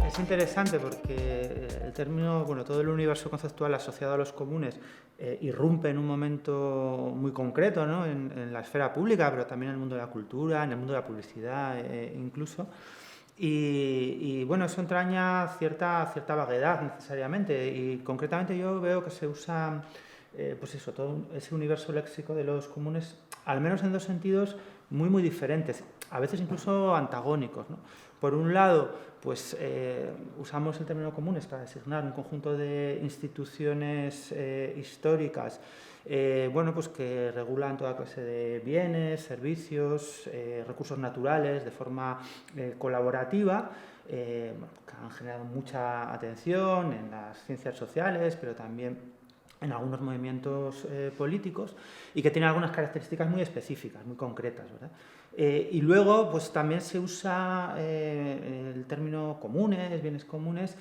Es interesante porque el término, bueno, todo el universo conceptual asociado a los comunes irrumpe en un momento muy concreto, ¿no? En la esfera pública, pero también en el mundo de la cultura, en el mundo de la publicidad incluso. Bueno, eso entraña cierta vaguedad necesariamente y concretamente yo veo que se usa, pues eso, todo ese universo léxico de los comunes, al menos en dos sentidos muy diferentes, a veces incluso antagónicos, ¿no? Por un lado, pues usamos el término comunes para designar un conjunto de instituciones históricas, bueno, pues que regulan toda clase de bienes, servicios, recursos naturales de forma colaborativa, que han generado mucha atención en las ciencias sociales, pero también en algunos movimientos políticos y que tienen algunas características muy específicas, muy concretas, ¿verdad? Y luego, pues también se usa el término comunes, bienes comunes,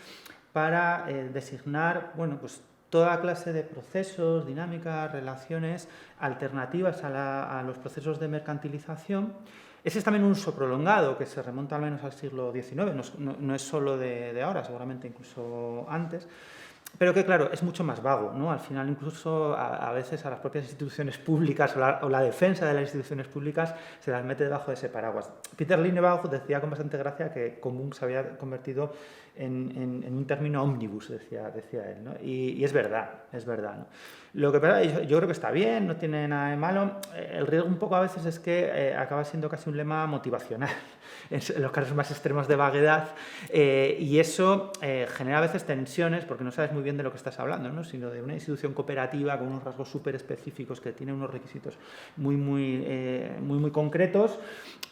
para designar, bueno, pues toda clase de procesos, dinámicas, relaciones alternativas a los procesos de mercantilización. Ese es también un uso prolongado que se remonta al menos al siglo XIX, no es solo de ahora, seguramente incluso antes, pero que, claro, es mucho más vago, ¿no? Al final, incluso, a veces a las propias instituciones públicas o la defensa de las instituciones públicas se las mete debajo de ese paraguas. Peter Linebaugh decía con bastante gracia que común se había convertido en un término ómnibus, decía él, ¿no? Y es verdad, ¿no? Lo que pasa, yo creo que está bien, no tiene nada de malo. El riesgo un poco a veces es que acaba siendo casi un lema motivacional en los casos más extremos de vaguedad, y eso genera a veces tensiones porque no sabes muy bien de lo que estás hablando, ¿no? Sino de una institución cooperativa con unos rasgos súper específicos que tiene unos requisitos muy concretos,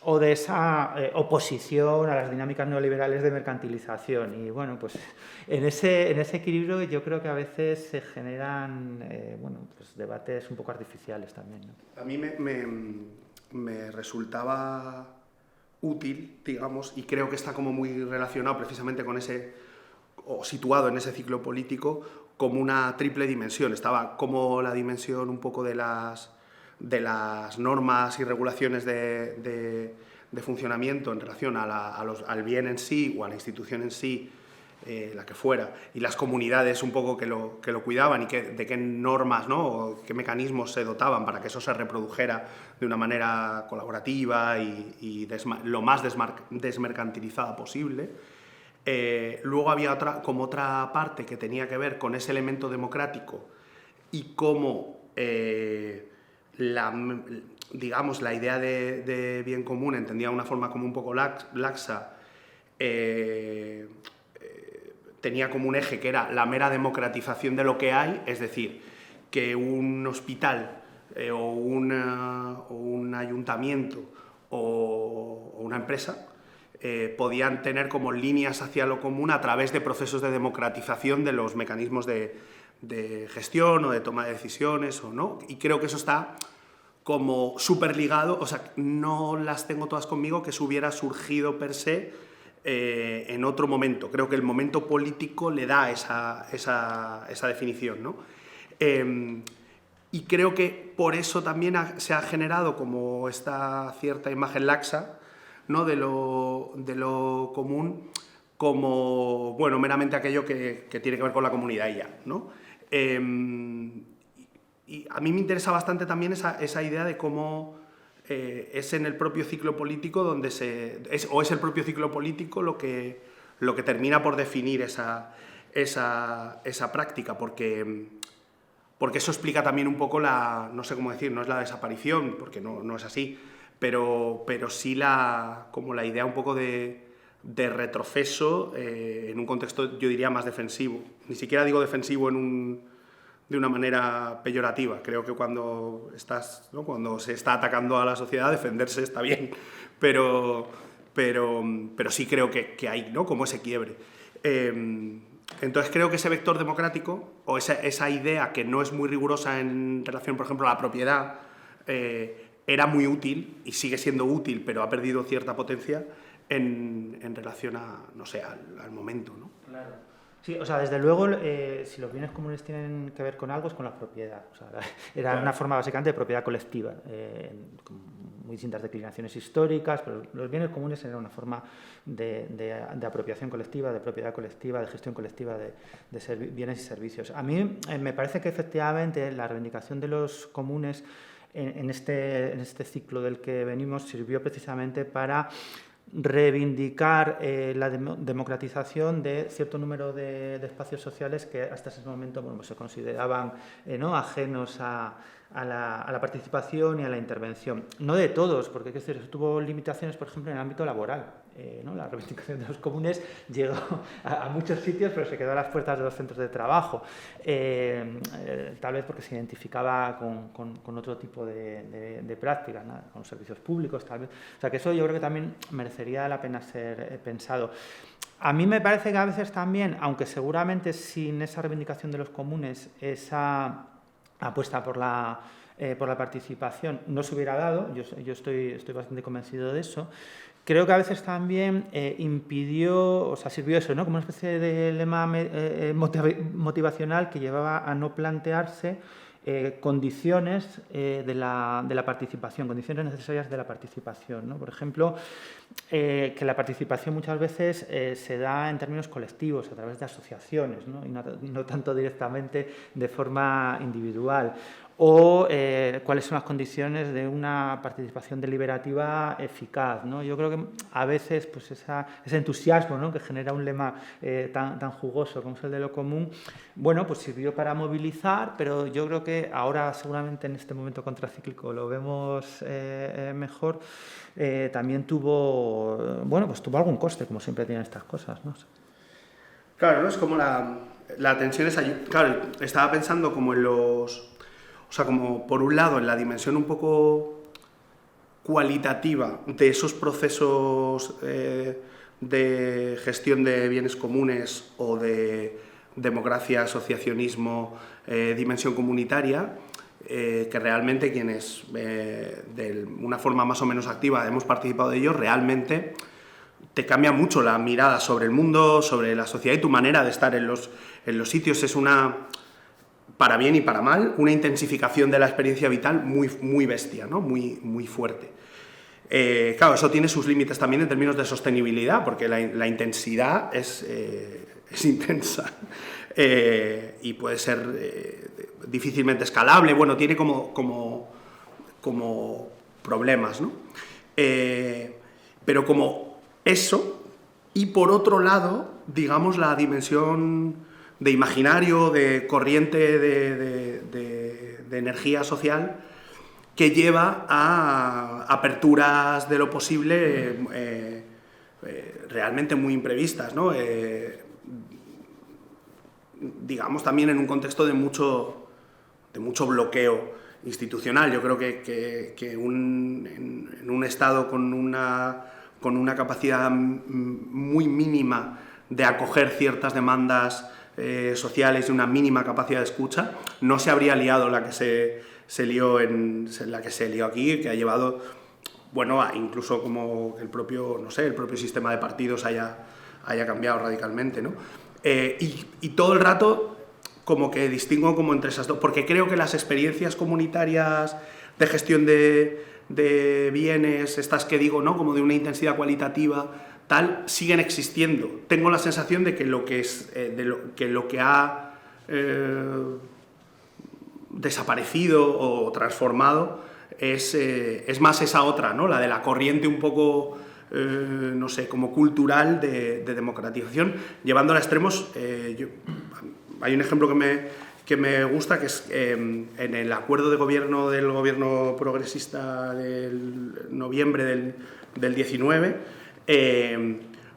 o de esa oposición a las dinámicas neoliberales de mercantilización. Y bueno, pues en ese equilibrio yo creo que a veces se generan bueno, pues debates un poco artificiales también, ¿no? A mí me resultaba útil, digamos, y creo que está como muy relacionado precisamente con ese, o situado en ese ciclo político, como una triple dimensión. Estaba como la dimensión un poco de las normas y regulaciones de funcionamiento en relación al bien en sí o a la institución en sí, la que fuera, y las comunidades un poco que lo cuidaban y de qué normas, ¿no? O qué mecanismos se dotaban para que eso se reprodujera de una manera colaborativa y lo más desmercantilizada posible. Luego había otra parte que tenía que ver con ese elemento democrático y cómo digamos, la idea de bien común entendida de una forma como un poco laxa, tenía como un eje que era la mera democratización de lo que hay, es decir, que un hospital o un ayuntamiento o una empresa podían tener como líneas hacia lo común a través de procesos de democratización de los mecanismos de gestión o de toma de decisiones o no, y creo que eso está como súper ligado, o sea, no las tengo todas conmigo, que eso hubiera surgido per se en otro momento. Creo que el momento político le da esa definición, ¿no? Y creo que por eso también se ha generado como esta cierta imagen laxa, ¿no? de lo común, como, bueno, meramente aquello que tiene que ver con la comunidad y ya, ¿no? Y a mí me interesa bastante también esa idea de cómo es en el propio ciclo político donde es el propio ciclo político lo que termina por definir esa práctica, porque eso explica también un poco no sé cómo decir, no es la desaparición, porque no es así, pero sí como la idea un poco de retroceso en un contexto, yo diría, más defensivo. Ni siquiera digo defensivo en un de una manera peyorativa. Creo que cuando se está atacando a la sociedad, defenderse está bien, pero sí creo que hay, ¿no?, como ese quiebre. Entonces creo que ese vector democrático, o esa idea que no es muy rigurosa en relación, por ejemplo, a la propiedad, era muy útil y sigue siendo útil, pero ha perdido cierta potencia en relación a, no sé, al momento, ¿no? Claro. Sí, o sea, desde luego, si los bienes comunes tienen que ver con algo, es con la propiedad. O sea, era claro, una forma básicamente de propiedad colectiva, con muy distintas declinaciones históricas, pero los bienes comunes eran una forma de apropiación colectiva, de propiedad colectiva, de gestión colectiva de bienes y servicios. A mí me parece que efectivamente la reivindicación de los comunes en este ciclo del que venimos sirvió precisamente para reivindicar la democratización de cierto número de espacios sociales que hasta ese momento, bueno, pues se consideraban ¿no?, ajenos a la participación y a la intervención. No de todos, porque es decir, tuvo limitaciones, por ejemplo, en el ámbito laboral. ¿No? La reivindicación de los comunes llegó a muchos sitios, pero se quedó a las puertas de los centros de trabajo, tal vez porque se identificaba con otro tipo de prácticas, ¿no?, con los servicios públicos, tal vez. O sea, que eso yo creo que también merecería la pena ser pensado. A mí me parece que a veces también, aunque seguramente sin esa reivindicación de los comunes, esa apuesta por la participación no se hubiera dado, yo estoy bastante convencido de eso. Creo que a veces también impidió, o sea, sirvió eso, ¿no?, como una especie de lema motivacional que llevaba a no plantearse condiciones de la participación, condiciones necesarias de la participación, ¿no? Por ejemplo, que la participación muchas veces se da en términos colectivos, a través de asociaciones, ¿no?, y no tanto directamente de forma individual. O cuáles son las condiciones de una participación deliberativa eficaz, ¿no? Yo creo que a veces pues ese entusiasmo, ¿no?, que genera un lema tan jugoso como es el de lo común, bueno, pues sirvió para movilizar, pero yo creo que ahora seguramente en este momento contracíclico lo vemos mejor, también tuvo algún coste, como siempre tienen estas cosas, ¿no? Claro, ¿no? Es como la tensión es allí. Claro, estaba pensando como en los... O sea, como por un lado en la dimensión un poco cualitativa de esos procesos de gestión de bienes comunes o de democracia, asociacionismo, dimensión comunitaria, que realmente quienes de una forma más o menos activa hemos participado de ello, realmente te cambia mucho la mirada sobre el mundo, sobre la sociedad y tu manera de estar en los sitios. Es una... para bien y para mal, una intensificación de la experiencia vital muy bestia, ¿no?, muy fuerte. Claro, eso tiene sus límites también en términos de sostenibilidad, porque la intensidad es intensa y puede ser difícilmente escalable, bueno, tiene como problemas, ¿no? Pero como eso, y por otro lado, digamos, la dimensión de imaginario, de corriente de energía social que lleva a aperturas de lo posible realmente muy imprevistas, ¿no? Digamos también en un contexto de mucho bloqueo institucional. Yo creo que en un Estado con una capacidad muy mínima de acoger ciertas demandas sociales y una mínima capacidad de escucha, no se habría liado la que se lió aquí, que ha llevado, bueno, incluso como el propio sistema de partidos haya cambiado radicalmente, ¿no? Y todo el rato como que distingo como entre esas dos, porque creo que las experiencias comunitarias de gestión de bienes, estas que digo, ¿no?, como de una intensidad cualitativa, tal, siguen existiendo. Tengo la sensación de que lo que ha desaparecido o transformado es más esa otra, ¿no?, la de la corriente un poco, no sé, como cultural de democratización, llevándola a extremos. Hay un ejemplo que me gusta, que es en el acuerdo de gobierno del gobierno progresista del noviembre del 19,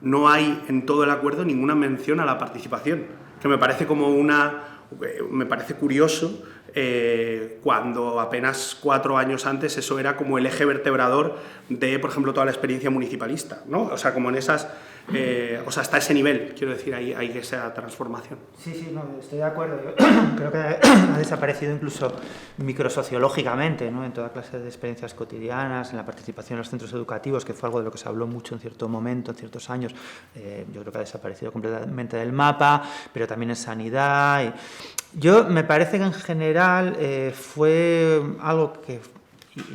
no hay en todo el acuerdo ninguna mención a la participación, que me parece como una me parece curioso cuando apenas 4 años antes eso era como el eje vertebrador de, por ejemplo, toda la experiencia municipalista, ¿no? O sea, como en esas... o sea, hasta ese nivel, quiero decir, hay esa transformación. Sí, no, estoy de acuerdo. Yo creo que ha desaparecido incluso microsociológicamente, ¿no? En toda clase de experiencias cotidianas, en la participación en los centros educativos, que fue algo de lo que se habló mucho en cierto momento, en ciertos años. Yo creo que ha desaparecido completamente del mapa, pero también en sanidad. Yo me parece que en general fue algo que...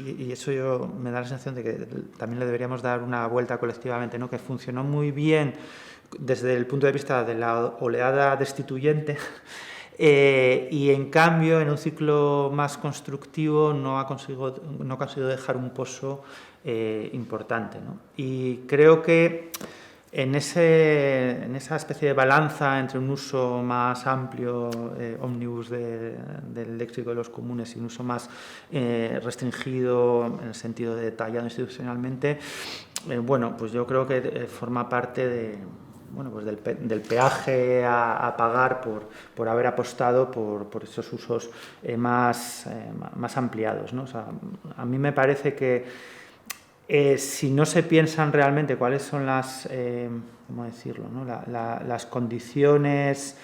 Y eso yo me da la sensación de que también le deberíamos dar una vuelta colectivamente, ¿no? Que funcionó muy bien desde el punto de vista de la oleada destituyente y en cambio en un ciclo más constructivo no ha conseguido dejar un pozo importante, ¿no? Y creo que en esa especie de balanza entre un uso más amplio, ómnibus del léxico de los comunes y un uso más restringido en el sentido de detallado institucionalmente, bueno, pues yo creo que forma parte de, bueno, pues del peaje a pagar por haber apostado por esos usos más ampliados, ¿no? O sea, a mí me parece que si no se piensan realmente cuáles son las, ¿cómo decirlo?, ¿no? las condiciones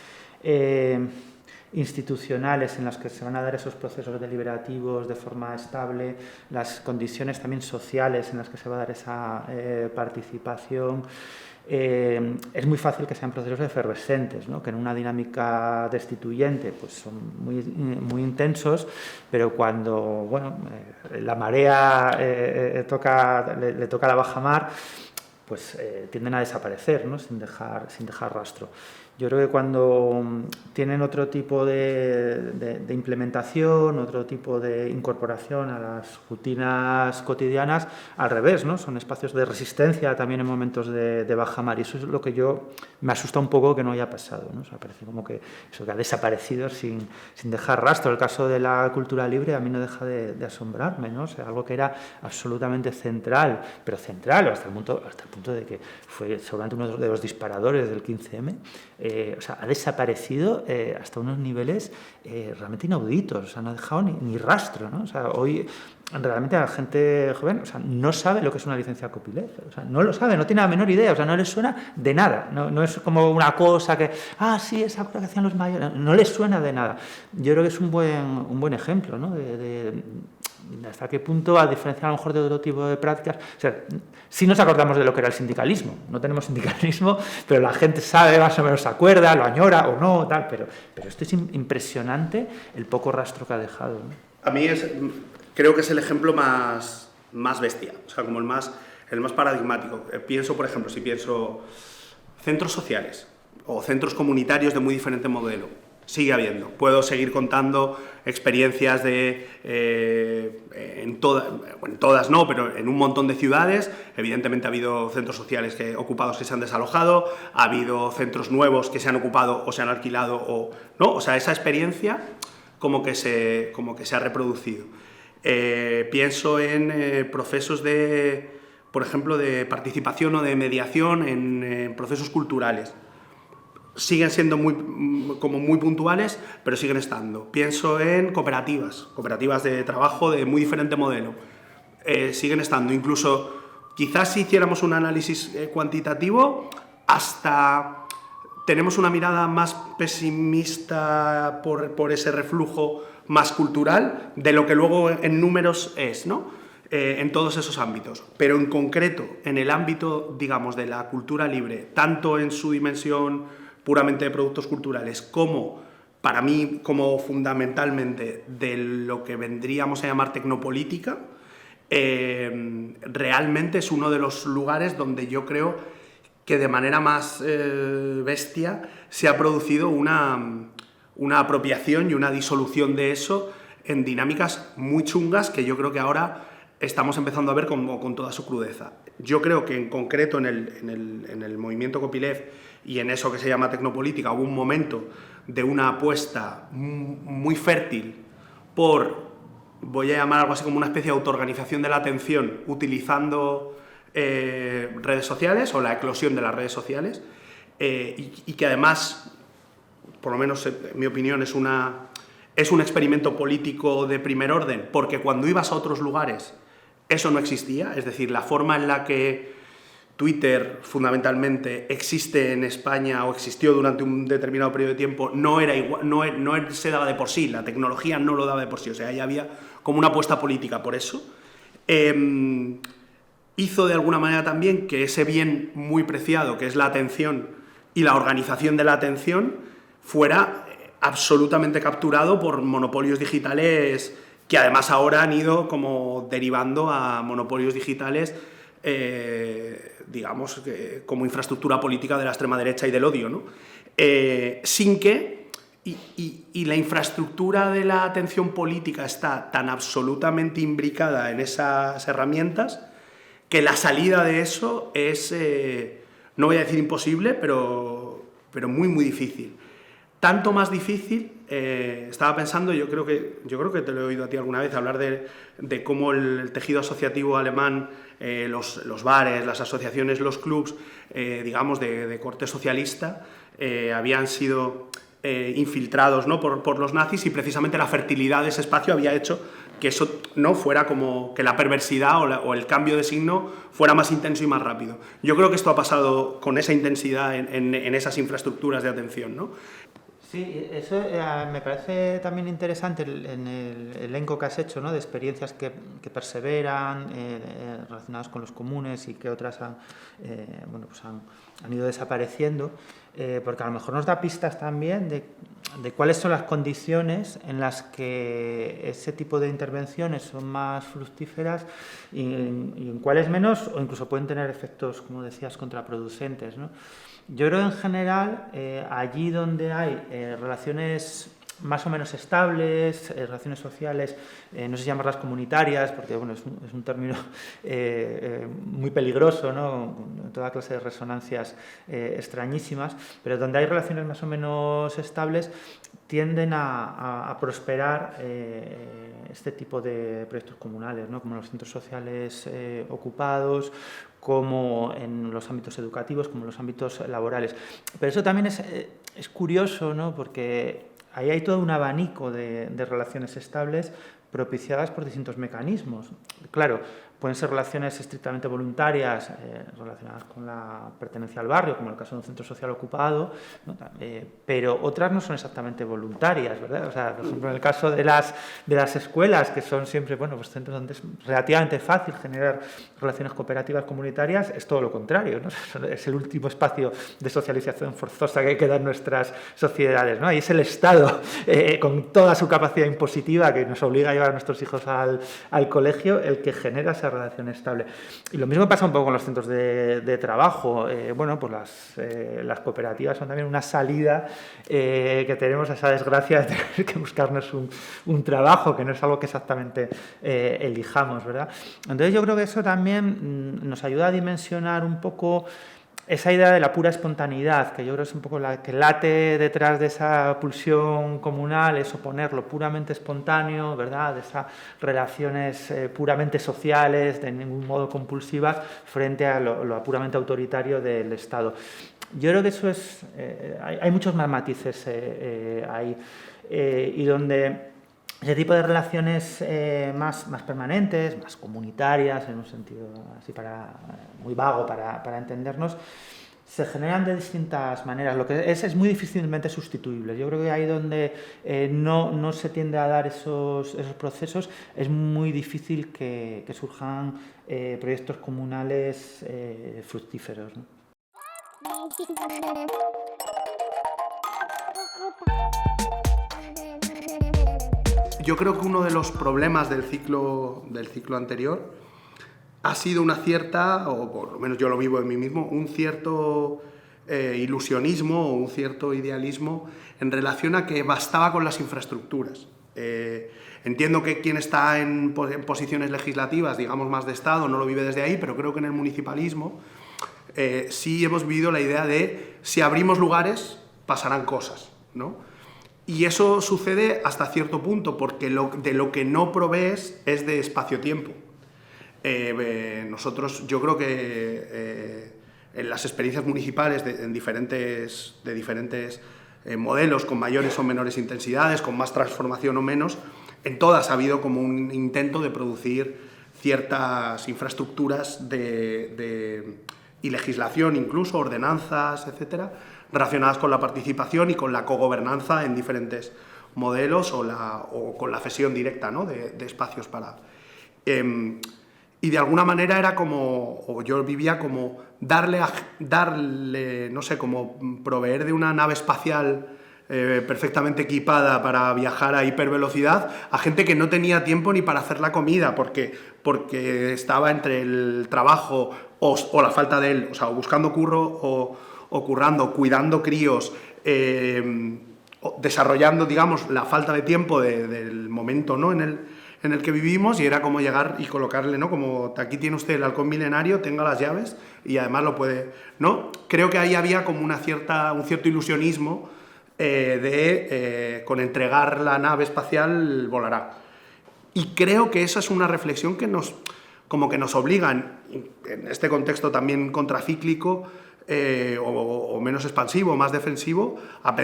institucionales en las que se van a dar esos procesos deliberativos de forma estable, las condiciones también sociales en las que se va a dar esa participación, es muy fácil que sean procesos efervescentes, ¿no? Que en una dinámica destituyente pues son muy intensos, pero cuando bueno, la marea le toca la bajamar, pues tienden a desaparecer, ¿no? sin dejar rastro. Yo creo que cuando tienen otro tipo de implementación, otro tipo de incorporación a las rutinas cotidianas, al revés, ¿no? Son espacios de resistencia también en momentos de bajamar, y eso es lo que me asusta un poco que no haya pasado, ¿no? O sea, parece como que eso que ha desaparecido sin dejar rastro. El caso de la cultura libre a mí no deja de asombrarme, ¿no? O sea, algo que era absolutamente central, pero central hasta el punto de que fue seguramente uno de los disparadores del 15M, o sea, ha desaparecido hasta unos niveles realmente inauditos, o sea, no ha dejado ni rastro, ¿no? O sea, hoy realmente la gente joven, o sea, no sabe lo que es una licencia copyleft, o sea, no lo sabe, no tiene la menor idea, o sea, no les suena de nada, no es como una cosa que, sí, esa cosa que hacían los mayores, no les suena de nada. Yo creo que es un buen ejemplo, ¿no? De hasta qué punto, a diferencia a lo mejor de otro tipo de prácticas, o sea, sí nos acordamos de lo que era el sindicalismo, no tenemos sindicalismo, pero la gente sabe, más o menos se acuerda, lo añora o no, tal, pero esto es impresionante el poco rastro que ha dejado, ¿no? A mí creo que es el ejemplo más bestia, o sea, como el más paradigmático. Pienso, por ejemplo, si pienso centros sociales o centros comunitarios de muy diferente modelo, sigue habiendo. Puedo seguir contando experiencias en todas no, pero en un montón de ciudades. Evidentemente ha habido centros sociales ocupados que se han desalojado, ha habido centros nuevos que se han ocupado o se han alquilado, ¿no? O sea, esa experiencia como que se ha reproducido. Pienso en procesos por ejemplo, de participación o de mediación en procesos culturales. Siguen siendo muy puntuales, pero siguen estando. Pienso en cooperativas de trabajo de muy diferente modelo. Siguen estando. Incluso, quizás si hiciéramos un análisis cuantitativo, hasta tenemos una mirada más pesimista por ese reflujo más cultural de lo que luego en números es, ¿no? En todos esos ámbitos. Pero en concreto, en el ámbito, digamos, de la cultura libre, tanto en su dimensión puramente de productos culturales, como, para mí, como fundamentalmente de lo que vendríamos a llamar tecnopolítica, realmente es uno de los lugares donde yo creo que de manera más bestia se ha producido una apropiación y una disolución de eso en dinámicas muy chungas que yo creo que ahora estamos empezando a ver con toda su crudeza. Yo creo que en concreto en el movimiento copyleft y en eso que se llama tecnopolítica hubo un momento de una apuesta muy fértil por, voy a llamar algo así como una especie de autoorganización de la atención utilizando redes sociales o la eclosión de las redes sociales y que además por lo menos en mi opinión, es un experimento político de primer orden, porque cuando ibas a otros lugares eso no existía, es decir, la forma en la que Twitter, fundamentalmente, existe en España o existió durante un determinado periodo de tiempo, no era igual, no se daba de por sí, la tecnología no lo daba de por sí, o sea, ya había como una apuesta política por eso. Hizo de alguna manera también que ese bien muy preciado, que es la atención y la organización de la atención, fuera absolutamente capturado por monopolios digitales que además ahora han ido como derivando a monopolios digitales, digamos, como infraestructura política de la extrema derecha y del odio, ¿no? Sin que... Y la infraestructura de la atención política está tan absolutamente imbricada en esas herramientas que la salida de eso es, no voy a decir imposible, pero muy, muy difícil. Tanto más difícil, estaba pensando, yo creo que te lo he oído a ti alguna vez, hablar de cómo el tejido asociativo alemán, los bares, las asociaciones, los clubs, digamos, de corte socialista, habían sido infiltrados, ¿no?, por los nazis, y precisamente la fertilidad de ese espacio había hecho que eso no fuera como que la perversidad o el cambio de signo fuera más intenso y más rápido. Yo creo que esto ha pasado con esa intensidad en esas infraestructuras de atención, ¿no? Sí, eso me parece también interesante en el elenco que has hecho, ¿no?, de experiencias que perseveran, relacionadas con los comunes y que otras han ido desapareciendo, porque a lo mejor nos da pistas también de cuáles son las condiciones en las que ese tipo de intervenciones son más fructíferas y en cuáles menos, o incluso pueden tener efectos, como decías, contraproducentes, ¿no? Yo creo en general, allí donde hay relaciones más o menos estables, relaciones sociales, no sé si llamarlas comunitarias, porque bueno, es un término muy peligroso, ¿no?, con toda clase de resonancias extrañísimas, pero donde hay relaciones más o menos estables tienden a prosperar este tipo de proyectos comunales, ¿no?, como los centros sociales ocupados, como en los ámbitos educativos, como en los ámbitos laborales. Pero eso también es curioso, ¿no?, porque ahí hay todo un abanico de relaciones estables propiciadas por distintos mecanismos. Claro, pueden ser relaciones estrictamente voluntarias, relacionadas con la pertenencia al barrio, como en el caso de un centro social ocupado, ¿no?, pero otras no son exactamente voluntarias, ¿verdad? O sea, por ejemplo, en el caso de las escuelas, que son siempre, bueno, pues centros donde es relativamente fácil generar relaciones cooperativas comunitarias, es todo lo contrario, ¿no? Es el último espacio de socialización forzosa que queda en nuestras sociedades, ¿no? Y es el Estado, con toda su capacidad impositiva que nos obliga a llevar a nuestros hijos al colegio, el que genera esa relación estable. Y lo mismo pasa un poco con los centros de trabajo. Bueno, pues las cooperativas son también una salida que tenemos a esa desgracia de tener que buscarnos un trabajo, que no es algo que exactamente elijamos, ¿verdad? Entonces yo creo que eso también nos ayuda a dimensionar un poco esa idea de la pura espontaneidad, que yo creo es un poco la que late detrás de esa pulsión comunal, es oponer lo puramente espontáneo, ¿verdad?, de esas relaciones puramente sociales, de ningún modo compulsivas, frente a lo puramente autoritario del Estado. Yo creo que eso es... hay muchos más matices ahí, y donde ese tipo de relaciones más permanentes, más comunitarias, en un sentido así muy vago para entendernos, se generan de distintas maneras. Lo que es muy difícilmente sustituible. Yo creo que ahí donde no se tiende a dar esos procesos, es muy difícil que surjan proyectos comunales fructíferos, ¿no? Yo creo que uno de los problemas del ciclo anterior ha sido una cierta, o por lo menos yo lo vivo en mí mismo, un cierto ilusionismo o un cierto idealismo en relación a que bastaba con las infraestructuras. Entiendo que quien está en posiciones legislativas, digamos más de Estado, no lo vive desde ahí, pero creo que en el municipalismo sí hemos vivido la idea de si abrimos lugares pasarán cosas, ¿no? Y eso sucede hasta cierto punto, porque de lo que no provees es de espacio-tiempo. Nosotros, yo creo que en las experiencias municipales de diferentes modelos con mayores o menores intensidades, con más transformación o menos. En todas ha habido como un intento de producir ciertas infraestructuras y legislación, incluso ordenanzas, etcétera, relacionadas con la participación y con la cogobernanza en diferentes modelos o con la cesión directa, ¿no?, de espacios para... y de alguna manera era como, o yo vivía como darle, no sé, como proveer de una nave espacial perfectamente equipada para viajar a hipervelocidad a gente que no tenía tiempo ni para hacer la comida porque estaba entre el trabajo o la falta de él, o sea, o buscando curro o currando, cuidando críos, desarrollando, digamos, la falta de tiempo del momento, ¿no?, en el que vivimos, y era como llegar y colocarle, ¿no?, como aquí tiene usted el halcón milenario, tenga las llaves y además lo puede, ¿no? Creo que ahí había como un cierto ilusionismo con entregar la nave espacial volará. Y creo que esa es una reflexión que nos obliga, en este contexto también contracíclico, o menos expansivo, más defensivo, a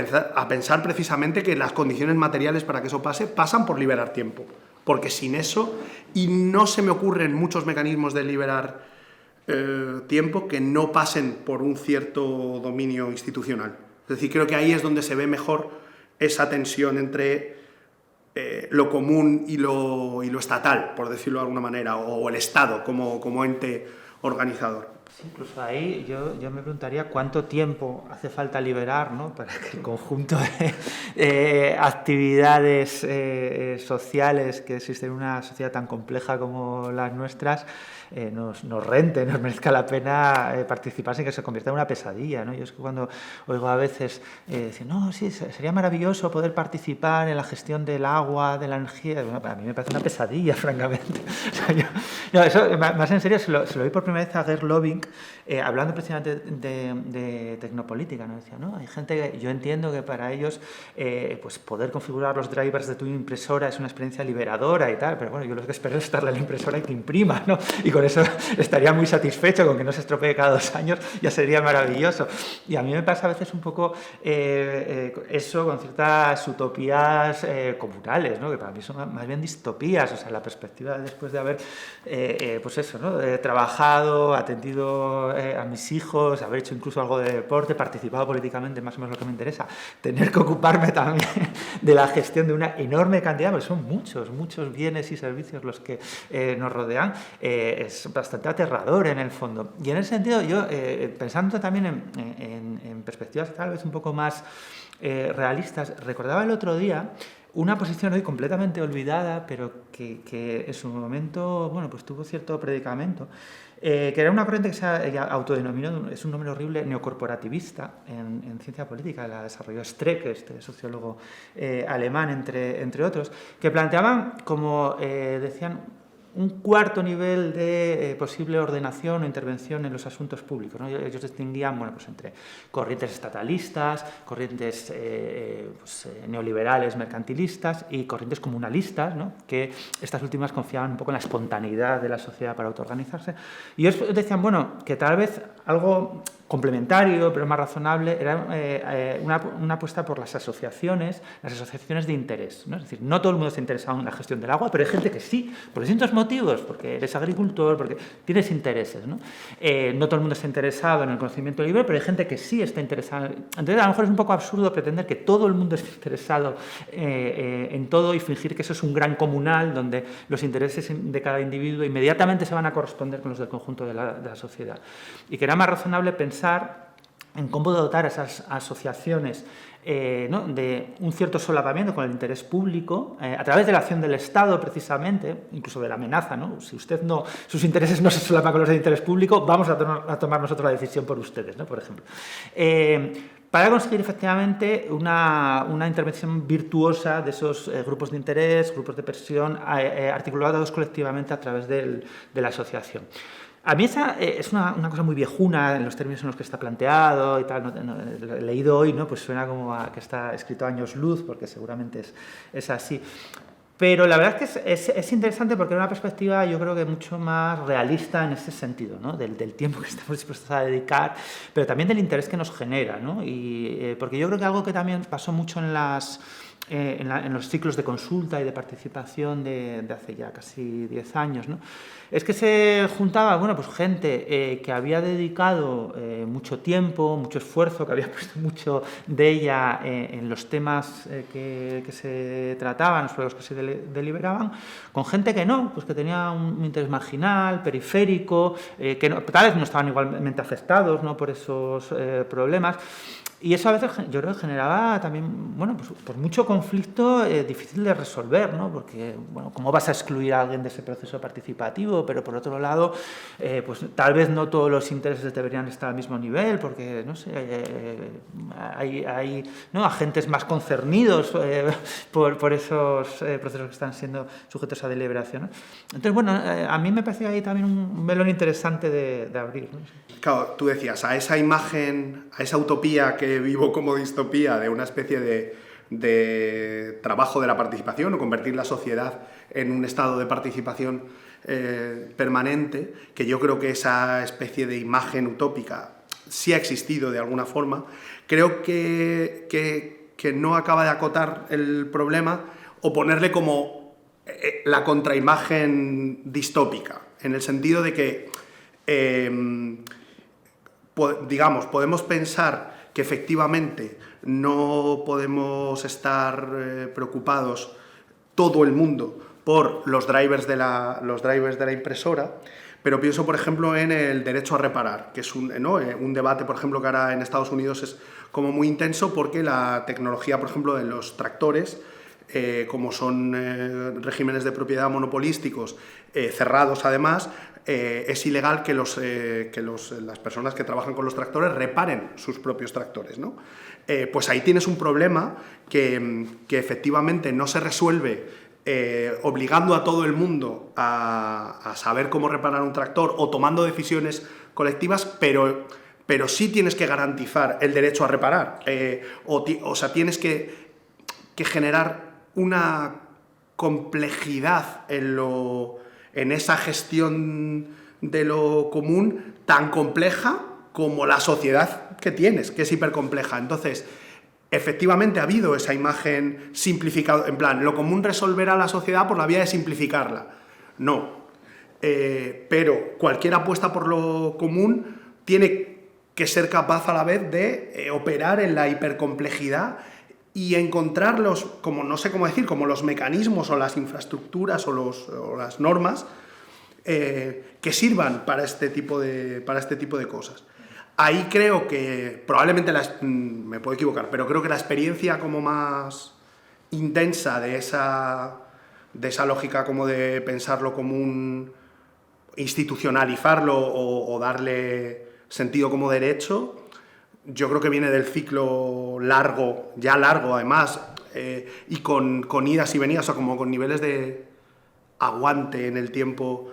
pensar precisamente que las condiciones materiales para que eso pase pasan por liberar tiempo. Porque sin eso, y no se me ocurren muchos mecanismos de liberar tiempo que no pasen por un cierto dominio institucional. Es decir, creo que ahí es donde se ve mejor esa tensión entre lo común y lo estatal, por decirlo de alguna manera, o el Estado como ente organizador. Sí, incluso ahí yo me preguntaría cuánto tiempo hace falta liberar, ¿no?, para que el conjunto de actividades sociales que existen en una sociedad tan compleja como las nuestras nos rente, nos merezca la pena participar sin que se convierta en una pesadilla, ¿no? Yo es que cuando oigo a veces decir, no, sí, sería maravilloso poder participar en la gestión del agua, de la energía, bueno, para mí me parece una pesadilla, francamente. O sea, no, eso, más en serio, se lo oí por primera vez a Gerd Löbing, hablando precisamente de tecnopolítica, ¿no? Decía, no, hay gente que yo entiendo que para ellos pues poder configurar los drivers de tu impresora es una experiencia liberadora y tal, pero bueno, yo lo que espero es darle a la impresora y que imprima, ¿no? Y con eso estaría muy satisfecho, con que no se estropee cada 2 años, ya sería maravilloso. Y a mí me pasa a veces un poco eso con ciertas utopías comunales, ¿no?, que para mí son más bien distopías, o sea, la perspectiva después de haber, pues eso, ¿no?, trabajado, atendido a mis hijos, haber hecho incluso algo de deporte, participado políticamente, más o menos lo que me interesa, tener que ocuparme también de la gestión de una enorme cantidad, porque son muchos bienes y servicios los que nos rodean, es bastante aterrador en el fondo. Y en ese sentido, yo, pensando también en perspectivas tal vez un poco más realistas, recordaba el otro día una posición hoy completamente olvidada, pero que en su momento, bueno, pues tuvo cierto predicamento, que era una corriente que se autodenominó, es un nombre horrible, neocorporativista en ciencia política, la desarrolló Streeck, este sociólogo alemán, entre otros, que planteaban, como decían, un cuarto nivel de posible ordenación o intervención en los asuntos públicos, ¿no? Ellos distinguían, bueno, pues entre corrientes estatalistas, corrientes neoliberales, mercantilistas y corrientes comunalistas, ¿no?, que estas últimas confiaban un poco en la espontaneidad de la sociedad para autoorganizarse. Y ellos decían, bueno, que tal vez algo complementario, pero más razonable, era una apuesta por las asociaciones de interés, ¿no? Es decir, no todo el mundo está interesado en la gestión del agua, pero hay gente que sí, por distintos motivos, porque eres agricultor, porque tienes intereses, ¿no? No todo el mundo está interesado en el conocimiento libre, pero hay gente que sí está interesada. Entonces, a lo mejor es un poco absurdo pretender que todo el mundo esté interesado en todo y fingir que eso es un gran comunal donde los intereses de cada individuo inmediatamente se van a corresponder con los del conjunto de la sociedad. Y que era más razonable pensar en cómo dotar a esas asociaciones ¿no?, de un cierto solapamiento con el interés público, a través de la acción del Estado, precisamente, incluso de la amenaza, ¿no? Si sus intereses no se solapan con los del interés público, vamos a tomar nosotros la decisión por ustedes, ¿no?, por ejemplo. Para conseguir efectivamente una intervención virtuosa de esos grupos de interés, grupos de presión, articulados colectivamente a través de la asociación. A mí esa es una cosa muy viejuna en los términos en los que está planteado y tal. Lo he leído hoy, ¿no? Pues suena como a que está escrito a años luz, porque seguramente es así. Pero la verdad es que es interesante porque es una perspectiva, yo creo que mucho más realista en ese sentido, ¿no? Del tiempo que estamos dispuestos a dedicar, pero también del interés que nos genera, ¿no? Porque yo creo que algo que también pasó mucho en los ciclos de consulta y de participación de hace ya casi 10 años, ¿no? Es que se juntaba, bueno, pues gente que había dedicado mucho tiempo, mucho esfuerzo, que había puesto mucho de ella en los temas que se trataban, sobre los que se deliberaban, con gente que no, pues que tenía un interés marginal, periférico, que no, tal vez no estaban igualmente afectados, ¿no?, por esos problemas. Y eso a veces yo creo que generaba también, bueno, pues mucho conflicto difícil de resolver, ¿no? Porque, bueno, ¿cómo vas a excluir a alguien de ese proceso participativo? Pero por otro lado, pues tal vez no todos los intereses deberían estar al mismo nivel, porque, no sé, hay ¿no?, agentes más concernidos por esos procesos que están siendo sujetos a deliberación, ¿no? Entonces, bueno, a mí me parece ahí también un melón interesante de abrir, ¿no? Claro, tú decías, a esa imagen, a esa utopía que vivo como distopía de una especie de trabajo de la participación o convertir la sociedad en un estado de participación permanente, que yo creo que esa especie de imagen utópica sí ha existido de alguna forma, creo que no acaba de acotar el problema o ponerle como la contraimagen distópica, en el sentido de que digamos, podemos pensar que efectivamente no podemos estar preocupados todo el mundo por los drivers de la impresora, pero pienso, por ejemplo, en el derecho a reparar, que es un debate, por ejemplo, que ahora en Estados Unidos es como muy intenso porque la tecnología, por ejemplo, de los tractores, como son regímenes de propiedad monopolísticos, cerrados además, es ilegal que las personas que trabajan con los tractores reparen sus propios tractores, ¿no? Pues ahí tienes un problema que efectivamente no se resuelve obligando a todo el mundo a saber cómo reparar un tractor o tomando decisiones colectivas, pero sí tienes que garantizar el derecho a reparar. O sea, tienes que generar una complejidad en esa gestión de lo común tan compleja como la sociedad que tienes, que es hipercompleja. Entonces, efectivamente ha habido esa imagen simplificada, en plan, lo común resolverá la sociedad por la vía de simplificarla. No. Pero cualquier apuesta por lo común tiene que ser capaz a la vez de operar en la hipercomplejidad y encontrar como no sé cómo decir, como los mecanismos o las infraestructuras o las normas que sirvan para este tipo de cosas. Ahí creo que, probablemente, me puedo equivocar, pero creo que la experiencia como más intensa de esa lógica como de pensarlo común, institucionalizarlo o darle sentido como derecho, yo creo que viene del ciclo largo, ya largo además, y con idas y venidas, o como con niveles de aguante en el tiempo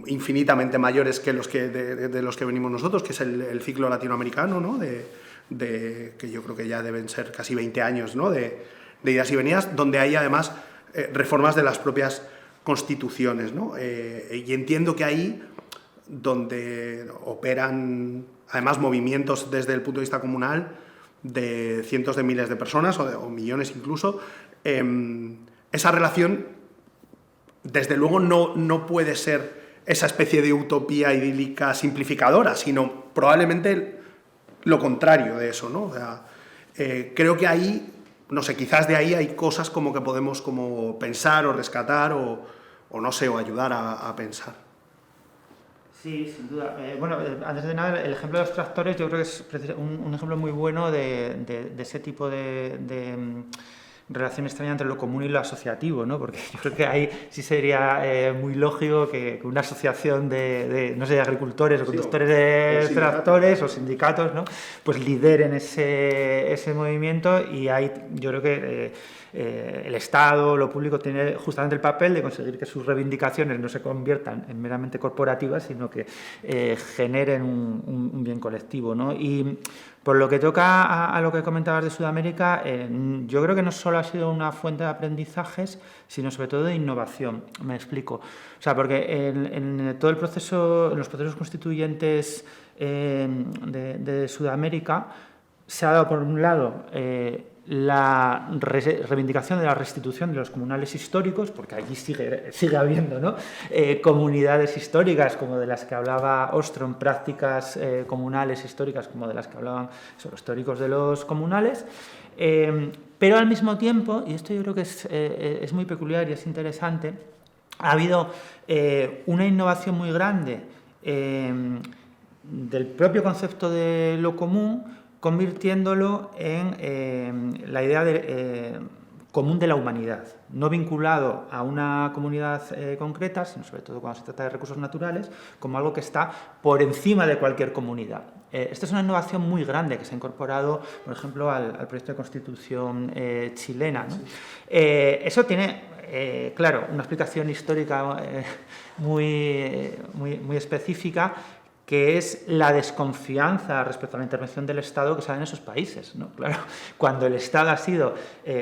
infinitamente mayores que de los que venimos nosotros, que es el ciclo latinoamericano, ¿no? Que yo creo que ya deben ser casi 20 años, ¿no? de idas y venidas, donde hay además reformas de las propias constituciones, ¿no? Y entiendo que ahí, donde operan además movimientos desde el punto de vista comunal de cientos de miles de personas o millones incluso, esa relación desde luego no puede ser esa especie de utopía idílica simplificadora, sino probablemente lo contrario de eso, ¿no? O sea, creo que ahí, no sé, quizás de ahí hay cosas como que podemos como pensar o rescatar o no sé, o ayudar a pensar. Sí, sin duda. Bueno, antes de nada, el ejemplo de los tractores yo creo que es un ejemplo muy bueno de ese tipo de relación extraña entre lo común y lo asociativo, ¿no? Porque yo creo que ahí sí sería muy lógico que una asociación no sé, de agricultores o conductores de tractores o sindicatos, ¿no?, pues lideren ese movimiento, y ahí yo creo que el Estado, lo público, tiene justamente el papel de conseguir que sus reivindicaciones no se conviertan en meramente corporativas, sino que generen un bien colectivo, ¿no? Y Por lo que toca a lo que comentabas de Sudamérica, yo creo que no solo ha sido una fuente de aprendizajes, sino sobre todo de innovación. Me explico. O sea, porque en todo el proceso, en los procesos constituyentes de Sudamérica, se ha dado, por un lado, la reivindicación de la restitución de los comunales históricos, porque allí sigue habiendo, ¿no?, comunidades históricas como de las que hablaba Ostrom, prácticas comunales históricas como de las que hablaban los históricos de los comunales, pero al mismo tiempo, y esto yo creo que es muy peculiar y es interesante, ha habido una innovación muy grande del propio concepto de lo común, convirtiéndolo en la idea común de la humanidad, no vinculado a una comunidad concreta, sino sobre todo cuando se trata de recursos naturales, como algo que está por encima de cualquier comunidad. Esta es una innovación muy grande que se ha incorporado, por ejemplo, al proyecto de Constitución chilena, ¿no? Eso tiene, claro, una explicación histórica muy específica, que es la desconfianza respecto a la intervención del Estado que se da en esos países, ¿no? Claro, cuando el Estado ha sido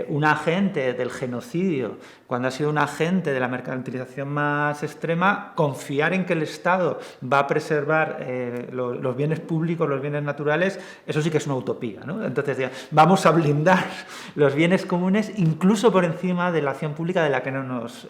un agente del genocidio, cuando ha sido un agente de la mercantilización más extrema, confiar en que el Estado va a preservar los bienes públicos, los bienes naturales, eso sí que es una utopía, ¿no? Entonces, vamos a blindar los bienes comunes incluso por encima de la acción pública de la que no nos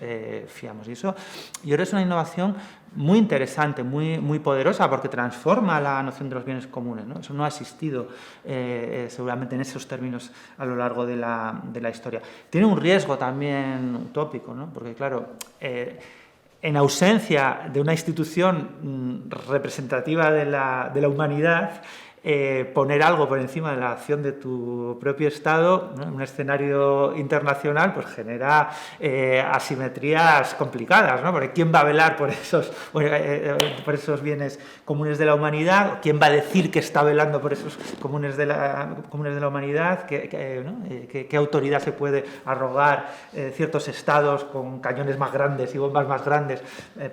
fiamos. Y eso, yo creo que es una innovación muy interesante, muy poderosa, porque transforma la noción de los bienes comunes, ¿no? Eso no ha existido seguramente en esos términos a lo largo de la historia. Tiene un riesgo también utópico, ¿no? Porque, claro, en ausencia de una institución representativa de la humanidad, poner algo por encima de la acción de tu propio Estado, ¿no?, en un escenario internacional, pues genera asimetrías complicadas, ¿no? Porque ¿quién va a velar por esos bienes comunes de la humanidad? ¿Quién va a decir que está velando por esos comunes de la humanidad? ¿Qué autoridad se puede arrogar ciertos estados con cañones más grandes y bombas más grandes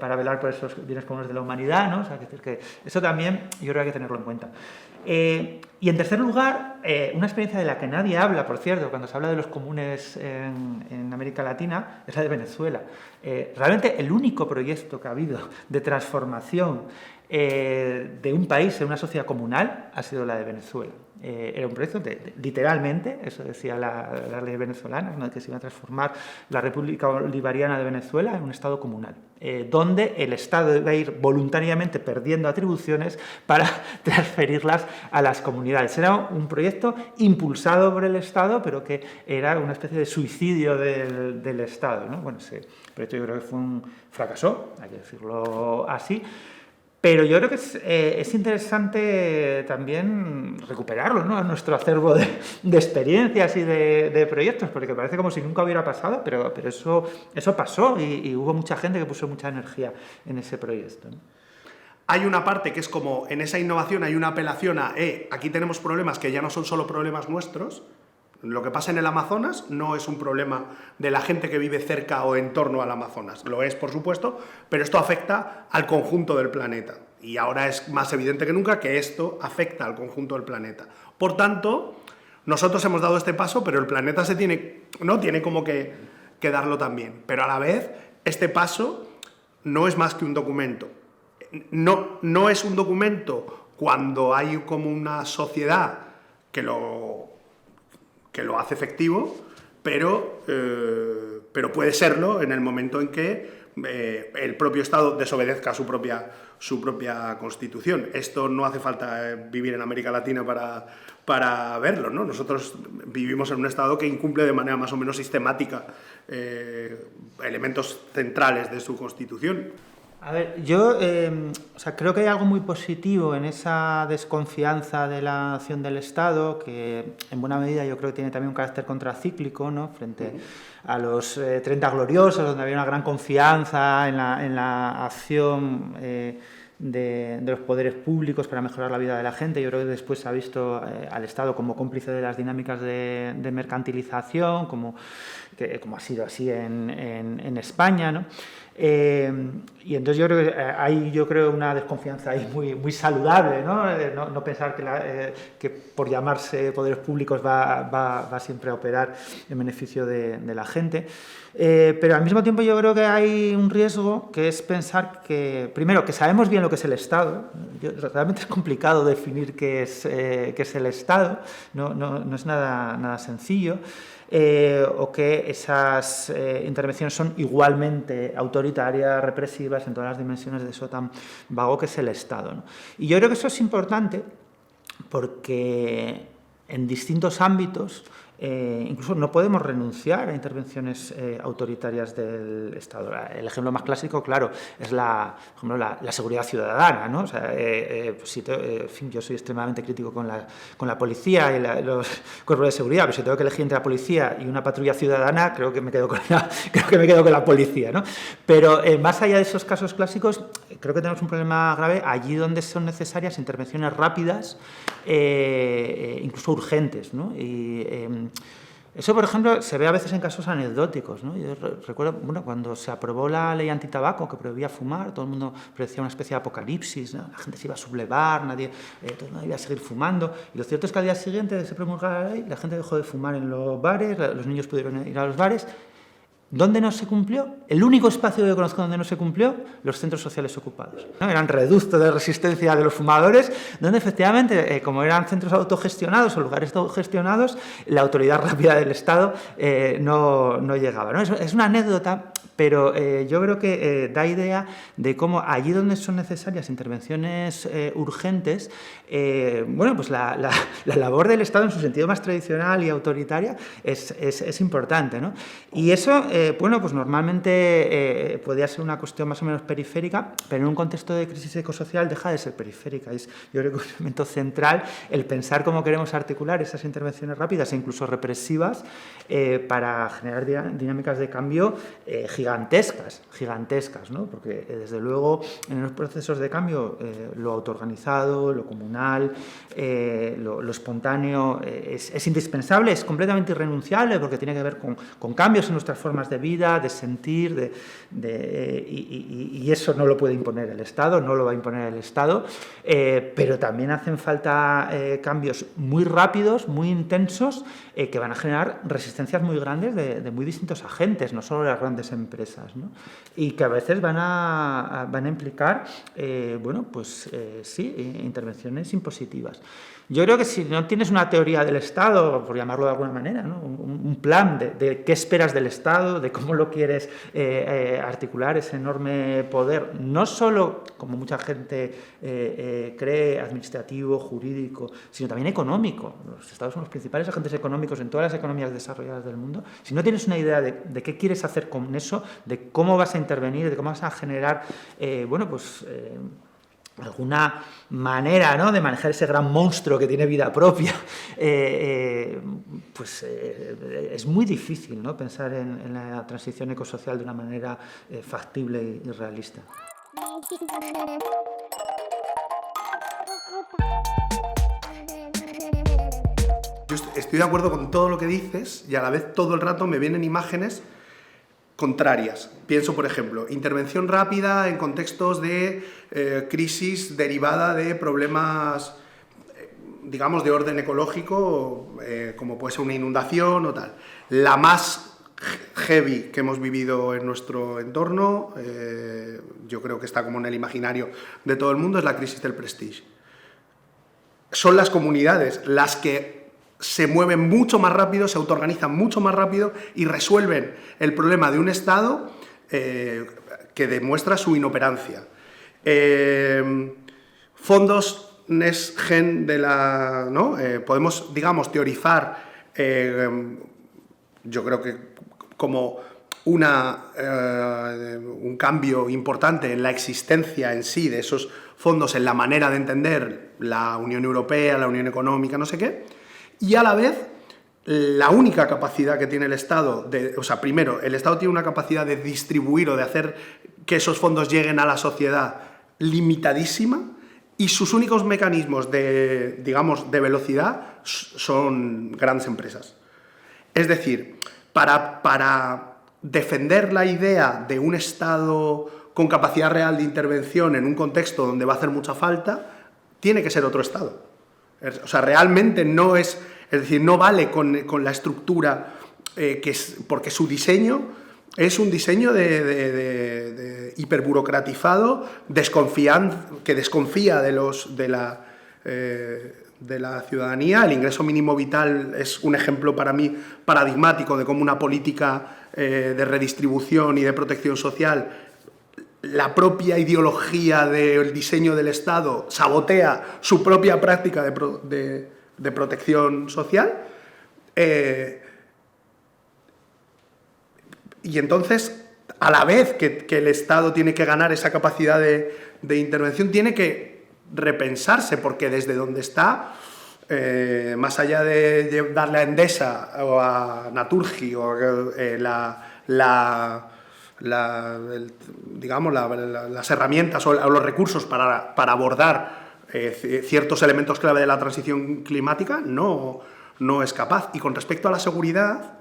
para velar por esos bienes comunes de la humanidad, ¿no? O sea, que eso también yo creo que hay que tenerlo en cuenta. Y en tercer lugar, una experiencia de la que nadie habla, por cierto, cuando se habla de los comunes en América Latina, es la de Venezuela. Realmente el único proyecto que ha habido de transformación de un país en una sociedad comunal ha sido la de Venezuela. Era un proyecto literalmente, eso decía la ley venezolana, ¿no?, que se iba a transformar la República Bolivariana de Venezuela en un Estado comunal, donde el Estado iba a ir voluntariamente perdiendo atribuciones para transferirlas a las comunidades. Era un proyecto impulsado por el Estado, pero que era una especie de suicidio del Estado, ¿no? Bueno, ese proyecto yo creo que fracasó, hay que decirlo así. Pero yo creo que es interesante también recuperarlo, ¿no?, en nuestro acervo de experiencias y de proyectos, porque parece como si nunca hubiera pasado, pero eso pasó y hubo mucha gente que puso mucha energía en ese proyecto, ¿no? Hay una parte que es como, en esa innovación hay una apelación a, aquí tenemos problemas que ya no son solo problemas nuestros. Lo que pasa en el Amazonas no es un problema de la gente que vive cerca o en torno al Amazonas. Lo es, por supuesto, pero esto afecta al conjunto del planeta. Y ahora es más evidente que nunca que esto afecta al conjunto del planeta. Por tanto, nosotros hemos dado este paso, pero el planeta tiene como que darlo también. Pero a la vez, este paso no es más que un documento. No es un documento cuando hay como una sociedad que lo hace efectivo, pero puede serlo en el momento en que el propio Estado desobedezca su propia Constitución. Esto no hace falta vivir en América Latina para verlo, ¿no? Nosotros vivimos en un Estado que incumple de manera más o menos sistemática elementos centrales de su Constitución. A ver, yo creo que hay algo muy positivo en esa desconfianza de la acción del Estado, que en buena medida yo creo que tiene también un carácter contracíclico, ¿no?, frente a los 30 gloriosos, donde había una gran confianza en la acción de los poderes públicos para mejorar la vida de la gente. Yo creo que después se ha visto al Estado como cómplice de las dinámicas de mercantilización, como ha sido así en España, ¿no? Y entonces yo creo que hay una desconfianza ahí muy saludable, ¿no? No pensar que por llamarse poderes públicos va siempre a operar en beneficio de la gente. Pero al mismo tiempo yo creo que hay un riesgo, que es pensar que, primero, que sabemos bien lo que es el Estado. Realmente es complicado definir qué es el Estado, no es nada sencillo. O que esas intervenciones son igualmente autoritarias, represivas, en todas las dimensiones de eso tan vago que es el Estado, ¿no? Y yo creo que eso es importante porque en distintos ámbitos incluso no podemos renunciar a intervenciones autoritarias del Estado. El ejemplo más clásico, claro, es la seguridad ciudadana, ¿no? O sea, en fin, yo soy extremadamente crítico con la policía y los cuerpos de seguridad, pero si tengo que elegir entre la policía y una patrulla ciudadana, creo que me quedo con la policía, ¿no? Pero más allá de esos casos clásicos, creo que tenemos un problema grave allí donde son necesarias intervenciones rápidas, incluso urgentes, ¿no? Y eso, por ejemplo, se ve a veces en casos anecdóticos, ¿no? Yo recuerdo, cuando se aprobó la ley antitabaco que prohibía fumar, todo el mundo predecía una especie de apocalipsis, ¿no? La gente se iba a sublevar, todo el mundo iba a seguir fumando. Y lo cierto es que al día siguiente de se promulgar la ley, la gente dejó de fumar en los bares, los niños pudieron ir a los bares. ¿Dónde no se cumplió? El único espacio que yo conozco donde no se cumplió, los centros sociales ocupados, ¿no? Eran reductos de resistencia de los fumadores, donde efectivamente, como eran centros autogestionados o lugares autogestionados, la autoridad rápida del Estado no llegaba, ¿no? Es una anécdota, pero yo creo que da idea de cómo allí donde son necesarias intervenciones urgentes, pues la labor del Estado en su sentido más tradicional y autoritaria es importante, ¿no? Y eso, pues normalmente podría ser una cuestión más o menos periférica, pero en un contexto de crisis ecosocial deja de ser periférica. Yo creo que es un elemento central el pensar cómo queremos articular esas intervenciones rápidas e incluso represivas para generar dinámicas de cambio gigantescas, ¿no? Porque desde luego en los procesos de cambio lo autoorganizado, lo comunal, lo espontáneo es indispensable, es completamente irrenunciable porque tiene que ver con cambios en nuestras formas de vida, de sentir, y eso no lo puede imponer el Estado, no lo va a imponer el Estado, pero también hacen falta cambios muy rápidos, muy intensos, que van a generar resistencias muy grandes de muy distintos agentes, no solo las grandes empresas, ¿no? Y que a veces van a implicar, intervenciones impositivas. Yo creo que si no tienes una teoría del Estado, por llamarlo de alguna manera, ¿no? un plan de qué esperas del Estado, de cómo lo quieres articular, ese enorme poder, no solo, como mucha gente cree, administrativo, jurídico, sino también económico. Los Estados son los principales agentes económicos en todas las economías desarrolladas del mundo. Si no tienes una idea de qué quieres hacer con eso, de cómo vas a intervenir, de cómo vas a generar, alguna manera, ¿no?, de manejar ese gran monstruo que tiene vida propia, es muy difícil, ¿no?, pensar en la transición ecosocial de una manera factible y realista. Yo estoy de acuerdo con todo lo que dices y a la vez todo el rato me vienen imágenes contrarias. Pienso, por ejemplo, intervención rápida en contextos de crisis derivada de problemas, digamos, de orden ecológico, como puede ser una inundación o tal. La más heavy que hemos vivido en nuestro entorno, yo creo que está como en el imaginario de todo el mundo, es la crisis del Prestige. Son las comunidades las que se mueven mucho más rápido, se autoorganizan mucho más rápido y resuelven el problema de un Estado que demuestra su inoperancia. Fondos Next Gen ¿no? Podemos, digamos, teorizar, yo creo que como un cambio importante en la existencia en sí de esos fondos, en la manera de entender la Unión Europea, la Unión Económica, no sé qué. Y a la vez, la única capacidad que tiene el Estado, primero, el Estado tiene una capacidad de distribuir o de hacer que esos fondos lleguen a la sociedad limitadísima, y sus únicos mecanismos de velocidad son grandes empresas. Es decir, para defender la idea de un Estado con capacidad real de intervención en un contexto donde va a hacer mucha falta, tiene que ser otro Estado. O sea, realmente no es decir, no vale con la estructura, porque su diseño es un diseño de hiperburocratizado, que desconfía de la ciudadanía. El ingreso mínimo vital es un ejemplo para mí paradigmático de cómo una política de redistribución y de protección social, la propia ideología del diseño del Estado sabotea su propia práctica de protección social. Y entonces, a la vez que el Estado tiene que ganar esa capacidad de intervención, tiene que repensarse, porque desde donde está, más allá de darle a Endesa o a Naturgy o las herramientas o los recursos para abordar ciertos elementos clave de la transición climática, no es capaz. Y con respecto a la seguridad,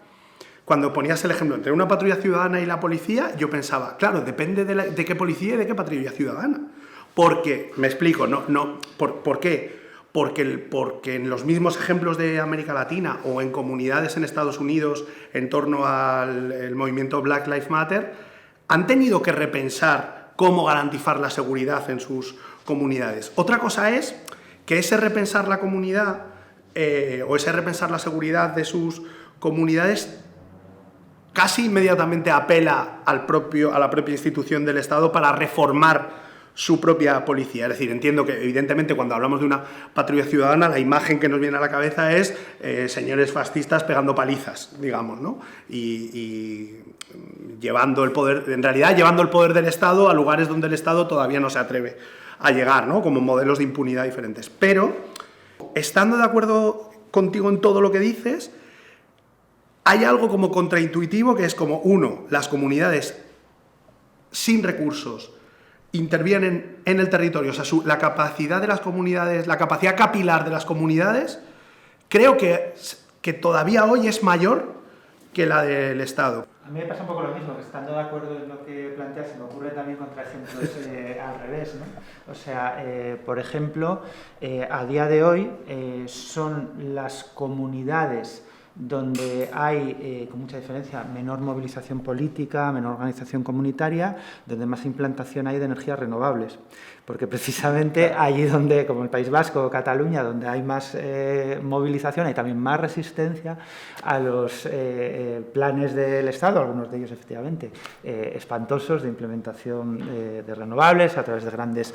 cuando ponías el ejemplo entre una patrulla ciudadana y la policía, yo pensaba, claro, depende de qué policía y de qué patrulla ciudadana. Porque, me explico, ¿por qué? Porque en los mismos ejemplos de América Latina o en comunidades en Estados Unidos en torno al movimiento Black Lives Matter, han tenido que repensar cómo garantizar la seguridad en sus comunidades. Otra cosa es que ese repensar la comunidad o ese repensar la seguridad de sus comunidades casi inmediatamente apela a la propia institución del Estado para reformar su propia policía. Es decir, entiendo que evidentemente cuando hablamos de una patrulla ciudadana, la imagen que nos viene a la cabeza es señores fascistas pegando palizas, digamos, ¿no? Y llevando el poder, en realidad llevando el poder del Estado a lugares donde el Estado todavía no se atreve a llegar, ¿no? Como modelos de impunidad diferentes. Pero, estando de acuerdo contigo en todo lo que dices, hay algo como contraintuitivo que es como, uno, las comunidades sin recursos intervienen en el territorio, o sea, la capacidad de las comunidades, la capacidad capilar de las comunidades, creo que todavía hoy es mayor que la del Estado. A mí me pasa un poco lo mismo, que estando de acuerdo en lo que planteas, se me ocurre también contraejemplos al revés, ¿no? O sea, por ejemplo, a día de hoy son las comunidades donde hay, con mucha diferencia, menor movilización política, menor organización comunitaria, donde más implantación hay de energías renovables. Porque precisamente allí donde, como el País Vasco o Cataluña, donde hay más movilización, hay también más resistencia a los planes del Estado, algunos de ellos efectivamente espantosos, de implementación de renovables a través de grandes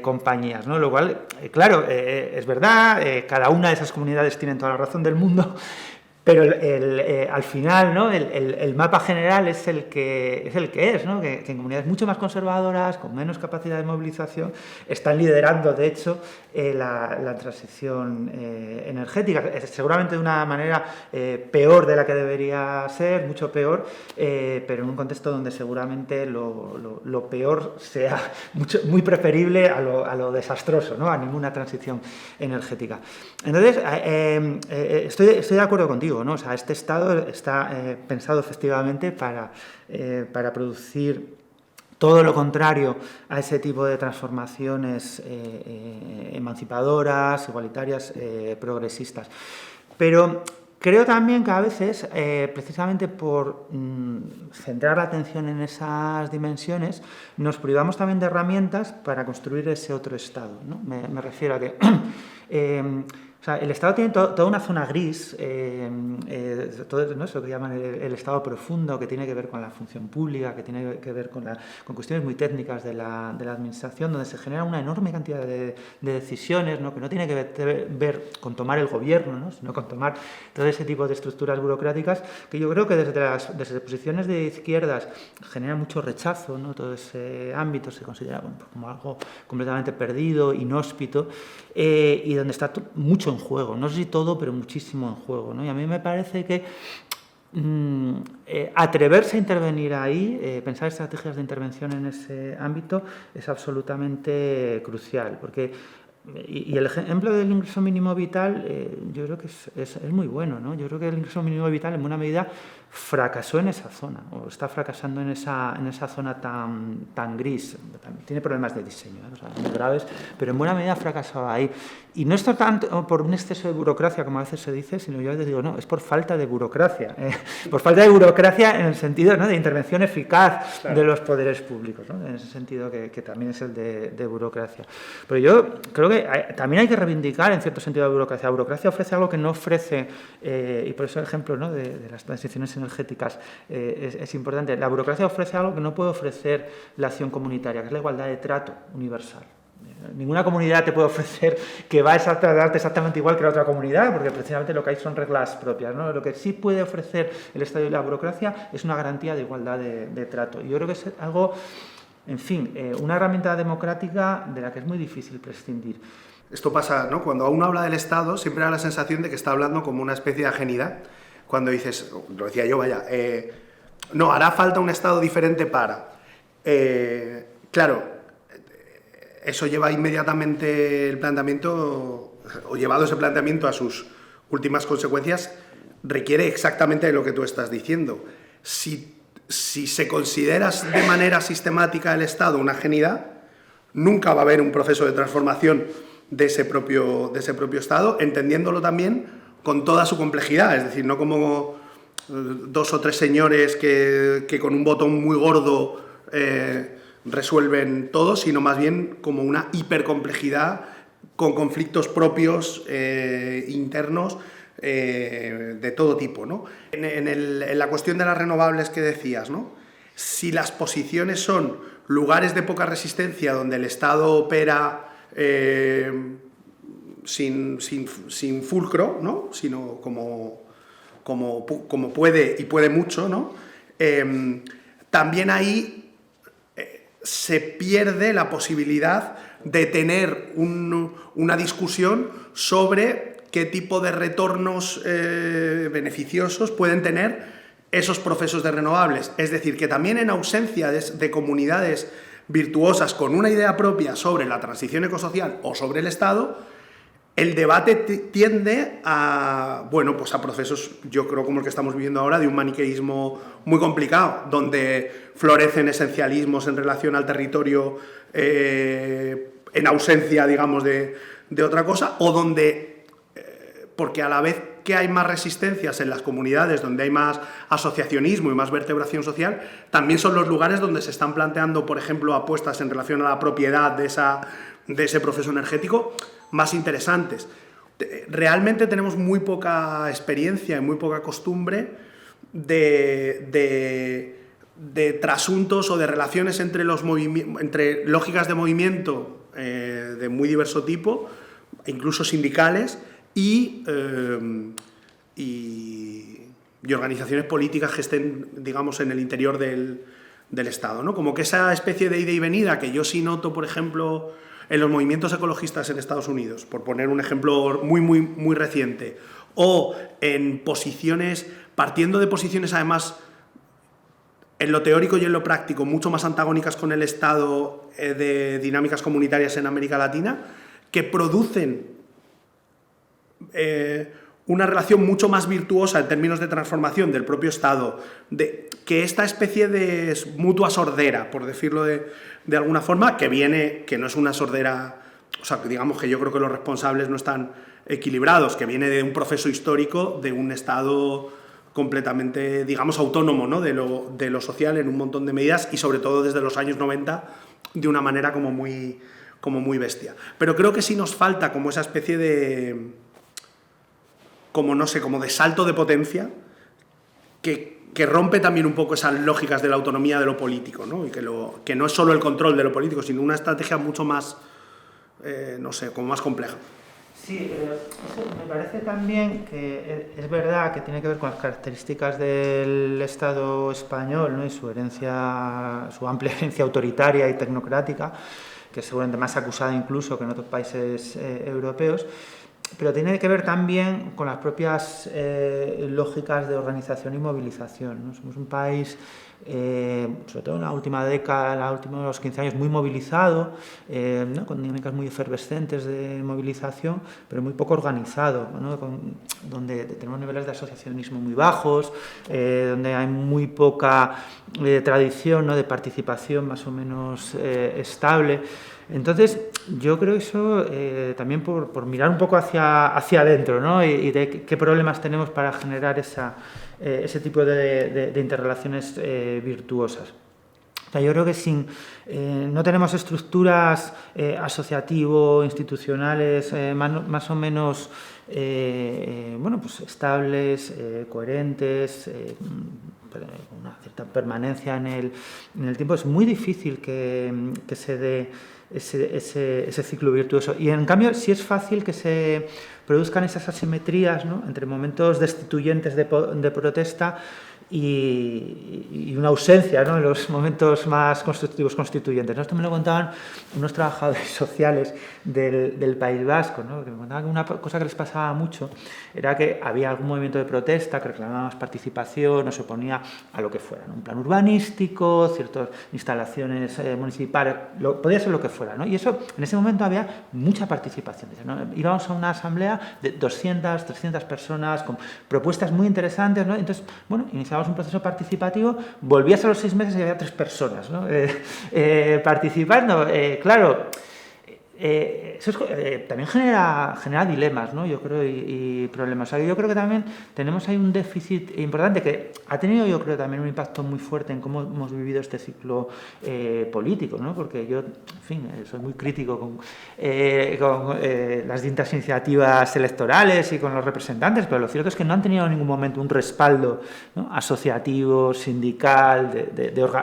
compañías, ¿no? Lo cual, claro, es verdad, cada una de esas comunidades tiene toda la razón del mundo, pero al final, ¿no? el mapa general es el que es, ¿no? Que en comunidades mucho más conservadoras, con menos capacidad de movilización, están liderando, de hecho, la transición energética. Seguramente de una manera peor de la que debería ser, mucho peor, pero en un contexto donde seguramente lo peor sea muy preferible a lo desastroso, ¿no? A ninguna transición energética. Entonces, estoy de acuerdo contigo, ¿no? O sea, este Estado está pensado efectivamente para producir todo lo contrario a ese tipo de transformaciones emancipadoras, igualitarias, progresistas. Pero creo también que a veces, precisamente por centrar la atención en esas dimensiones, nos privamos también de herramientas para construir ese otro Estado, ¿no? Me refiero a que o sea, el Estado tiene toda una zona gris, todo, ¿no? Eso que llaman el Estado profundo, que tiene que ver con la función pública, que tiene que ver con cuestiones muy técnicas de la administración, donde se genera una enorme cantidad de decisiones, ¿no? Que no tiene que ver con tomar el gobierno, ¿no? Sino con tomar todo ese tipo de estructuras burocráticas que yo creo que desde posiciones de izquierdas genera mucho rechazo, ¿no? Todo ese ámbito se considera, bueno, como algo completamente perdido, inhóspito, y donde está mucho en juego, no sé si todo, pero muchísimo en juego, ¿no? Y a mí me parece que atreverse a intervenir ahí, pensar estrategias de intervención en ese ámbito es absolutamente crucial, porque Y el ejemplo del ingreso mínimo vital yo creo que es muy bueno, ¿no? Yo creo que el ingreso mínimo vital en buena medida fracasó en esa zona, o está fracasando en esa zona tan gris. Tiene problemas de diseño, o sea, muy graves, pero en buena medida ha fracasado ahí. Y no es tanto por un exceso de burocracia, como a veces se dice, sino yo les digo, no, es por falta de burocracia. Por falta de burocracia en el sentido, ¿no?, de intervención eficaz, claro, de los poderes públicos, ¿no? En ese sentido que también es el de burocracia. Pero yo creo que también hay que reivindicar, en cierto sentido, la burocracia. La burocracia ofrece algo que no ofrece, y por eso el ejemplo, ¿no?, de las transiciones energéticas es importante. La burocracia ofrece algo que no puede ofrecer la acción comunitaria, que es la igualdad de trato universal. Ninguna comunidad te puede ofrecer que va a tratarte exactamente igual que la otra comunidad, porque precisamente lo que hay son reglas propias, ¿no? Lo que sí puede ofrecer el Estado y la burocracia es una garantía de igualdad de trato. Y yo creo que es algo, en fin, una herramienta democrática de la que es muy difícil prescindir. Esto pasa, ¿no? Cuando uno habla del Estado, siempre da la sensación de que está hablando como una especie de ajenidad. Cuando dices, lo decía yo, vaya, no, hará falta un Estado diferente para... claro, eso lleva inmediatamente el planteamiento, o llevado ese planteamiento a sus últimas consecuencias, requiere exactamente de lo que tú estás diciendo. Si se considera de manera sistemática el Estado una ajenidad, nunca va a haber un proceso de transformación de ese propio Estado, entendiéndolo también con toda su complejidad, es decir, no como dos o tres señores que con un botón muy gordo resuelven todo, sino más bien como una hipercomplejidad con conflictos propios internos de todo tipo, ¿no? En la cuestión de las renovables que decías, ¿no? Si las posiciones son lugares de poca resistencia donde el Estado opera sin fulcro, ¿no?, sino como puede y puede mucho, ¿no? También ahí se pierde la posibilidad de tener una discusión sobre qué tipo de retornos beneficiosos pueden tener esos procesos de renovables. Es decir, que también en ausencia de comunidades virtuosas con una idea propia sobre la transición ecosocial o sobre el Estado, el debate tiende a, bueno, pues a procesos, yo creo, como el que estamos viviendo ahora, de un maniqueísmo muy complicado, donde florecen esencialismos en relación al territorio en ausencia, digamos, de otra cosa, o donde, porque a la vez que hay más resistencias en las comunidades, donde hay más asociacionismo y más vertebración social, también son los lugares donde se están planteando, por ejemplo, apuestas en relación a la propiedad de ese proceso energético más interesantes. Realmente tenemos muy poca experiencia y muy poca costumbre de trasuntos o de relaciones entre lógicas de movimiento de muy diverso tipo, incluso sindicales, y organizaciones políticas que estén, digamos, en el interior del Estado, ¿no? Como que esa especie de ida y venida que yo sí noto, por ejemplo, en los movimientos ecologistas en Estados Unidos, por poner un ejemplo muy reciente, o en posiciones, partiendo de posiciones además en lo teórico y en lo práctico mucho más antagónicas con el Estado, de dinámicas comunitarias en América Latina, que producen una relación mucho más virtuosa en términos de transformación del propio Estado, que esta especie de mutua sordera, por decirlo de alguna forma, que no es una sordera, o sea, digamos que yo creo que los responsables no están equilibrados, que viene de un proceso histórico de un Estado completamente, digamos, autónomo, ¿no?, de lo social en un montón de medidas, y sobre todo desde los años 90 de una manera como muy bestia. Pero creo que sí nos falta como esa especie de, como no sé, como de salto de potencia que rompe también un poco esas lógicas de la autonomía de lo político, ¿no? Y que no es solo el control de lo político, sino una estrategia mucho más, no sé, como más compleja. Sí, eso me parece también que es verdad que tiene que ver con las características del Estado español, ¿no?, y su amplia herencia autoritaria y tecnocrática, que es seguramente más acusada incluso que en otros países europeos. pero tiene que ver también con las propias lógicas de organización y movilización, ¿no? Somos un país, sobre todo en la última década, en los últimos 15 años, muy movilizado, ¿no? Con dinámicas muy efervescentes de movilización, pero muy poco organizado, ¿no? Donde tenemos niveles de asociacionismo muy bajos, donde hay muy poca tradición, ¿no? De participación más o menos estable. Entonces, yo creo eso también por mirar un poco hacia adentro, ¿no? Y de qué problemas tenemos para generar ese tipo de interrelaciones virtuosas. O sea, yo creo que no tenemos estructuras asociativo-institucionales más o menos bueno, pues estables, coherentes, con una cierta permanencia en el tiempo. Es muy difícil que se dé ese ciclo virtuoso. Y en cambio sí es fácil que se produzcan esas asimetrías, ¿no? Entre momentos destituyentes de protesta y una ausencia, ¿no? En los momentos más constructivos constituyentes, ¿no? Esto me lo contaban unos trabajadores sociales del País Vasco, ¿no? Que me contaban que una cosa que les pasaba mucho era que había algún movimiento de protesta que reclamaba más participación o se oponía a lo que fuera, ¿no? Un plan urbanístico, ciertas instalaciones municipales, podía ser lo que fuera, ¿no? Y eso, en ese momento había mucha participación, ¿no? Íbamos a una asamblea de 200, 300 personas con propuestas muy interesantes, ¿no? Entonces, bueno, iniciamos un proceso participativo, volvías a los 6 meses y había 3 personas, ¿no? Participando. Claro, eso también genera dilemas, ¿no? Yo creo, y problemas. O sea, yo creo que también tenemos ahí un déficit importante que ha tenido, yo creo, también un impacto muy fuerte en cómo hemos vivido este ciclo político, ¿no? Porque yo, en fin, soy muy crítico con las distintas iniciativas electorales y con los representantes, pero lo cierto es que no han tenido en ningún momento un respaldo, ¿no? Asociativo, sindical,